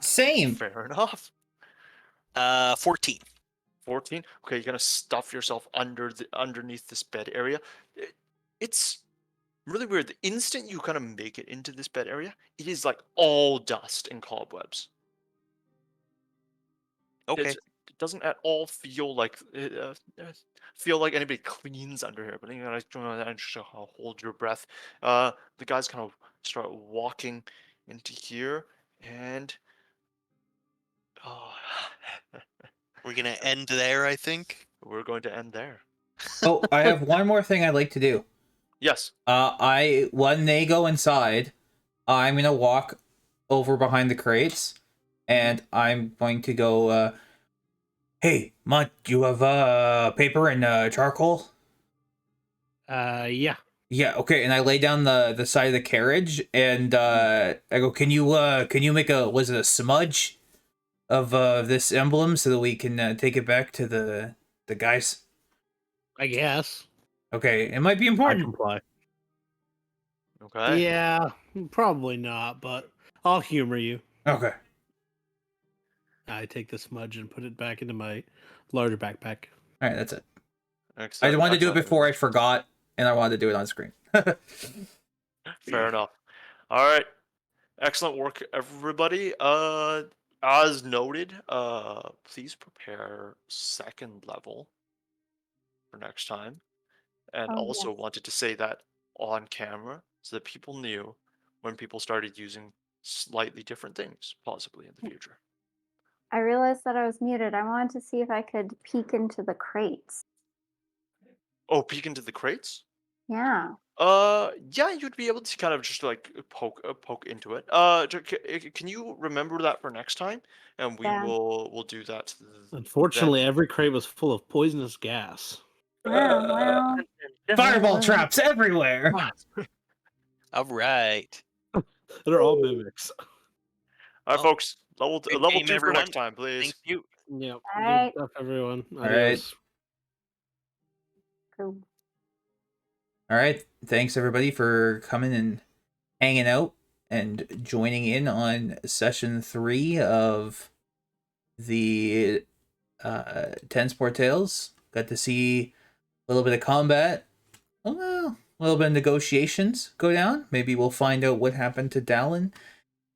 Same. Fair enough. 14. 14. Okay, you're gonna stuff yourself underneath this bed area. It's really weird. The instant you kind of make it into this bed area, it is like all dust and cobwebs. Okay. It doesn't at all feel like feel like anybody cleans under here. But you gotta just hold your breath. The guys kind of start walking into here, and oh, We're gonna end there, I think. We're going to end there. Oh, I have one more thing I'd like to do. Yes. When they go inside, I'm gonna walk over behind the crates, and I'm going to go. Hey, Mutt, do you have paper and charcoal? Yeah. Yeah, okay. And I lay down the side of the carriage, and I go, can you make a smudge of this emblem so that we can take it back to the guys? I guess. Okay, it might be I important. comply. Okay. Yeah, probably not, but I'll humor you. Okay. I take the smudge and put it back into my larger backpack. All right, that's it. Excellent. I wanted to do it Excellent. before I forgot, and I wanted to do it on screen. Fair enough. All right. Excellent work, everybody. As noted, please prepare second level for next time. And Oh, also yes. wanted to say that on camera so that people knew when people started using slightly different things, possibly in the future. I realized that I was muted. I wanted to see if I could peek into the crates. Oh, peek into the crates? Yeah. Yeah, you'd be able to kind of just like poke into it. Can you remember that for next time? And Yeah. we'll do that. Unfortunately, every crate was full of poisonous gas. Yeah, well, Fireball traps everywhere. All right. They're all mimics. All right, Well, folks. Level good level game, 2 for everyone. next time, please. Thank you. Yep. All right. Good stuff, everyone. right. Adios. cool. All right. Thanks everybody for coming and hanging out and joining in on session 3 of the Tensport Tales. Got to see a little bit of combat. Well, a little bit of negotiations go down. Maybe we'll find out what happened to Dallin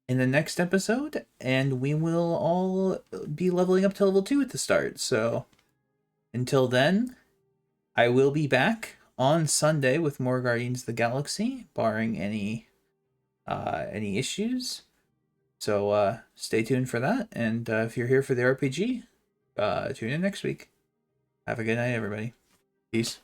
in the next episode, and we will all be leveling up to level 2 at the start. So until then, I will be back on Sunday with more Guardians of the Galaxy, barring any issues. So stay tuned for that, and if you're here for the RPG, tune in next week. Have a good night, everybody. Peace.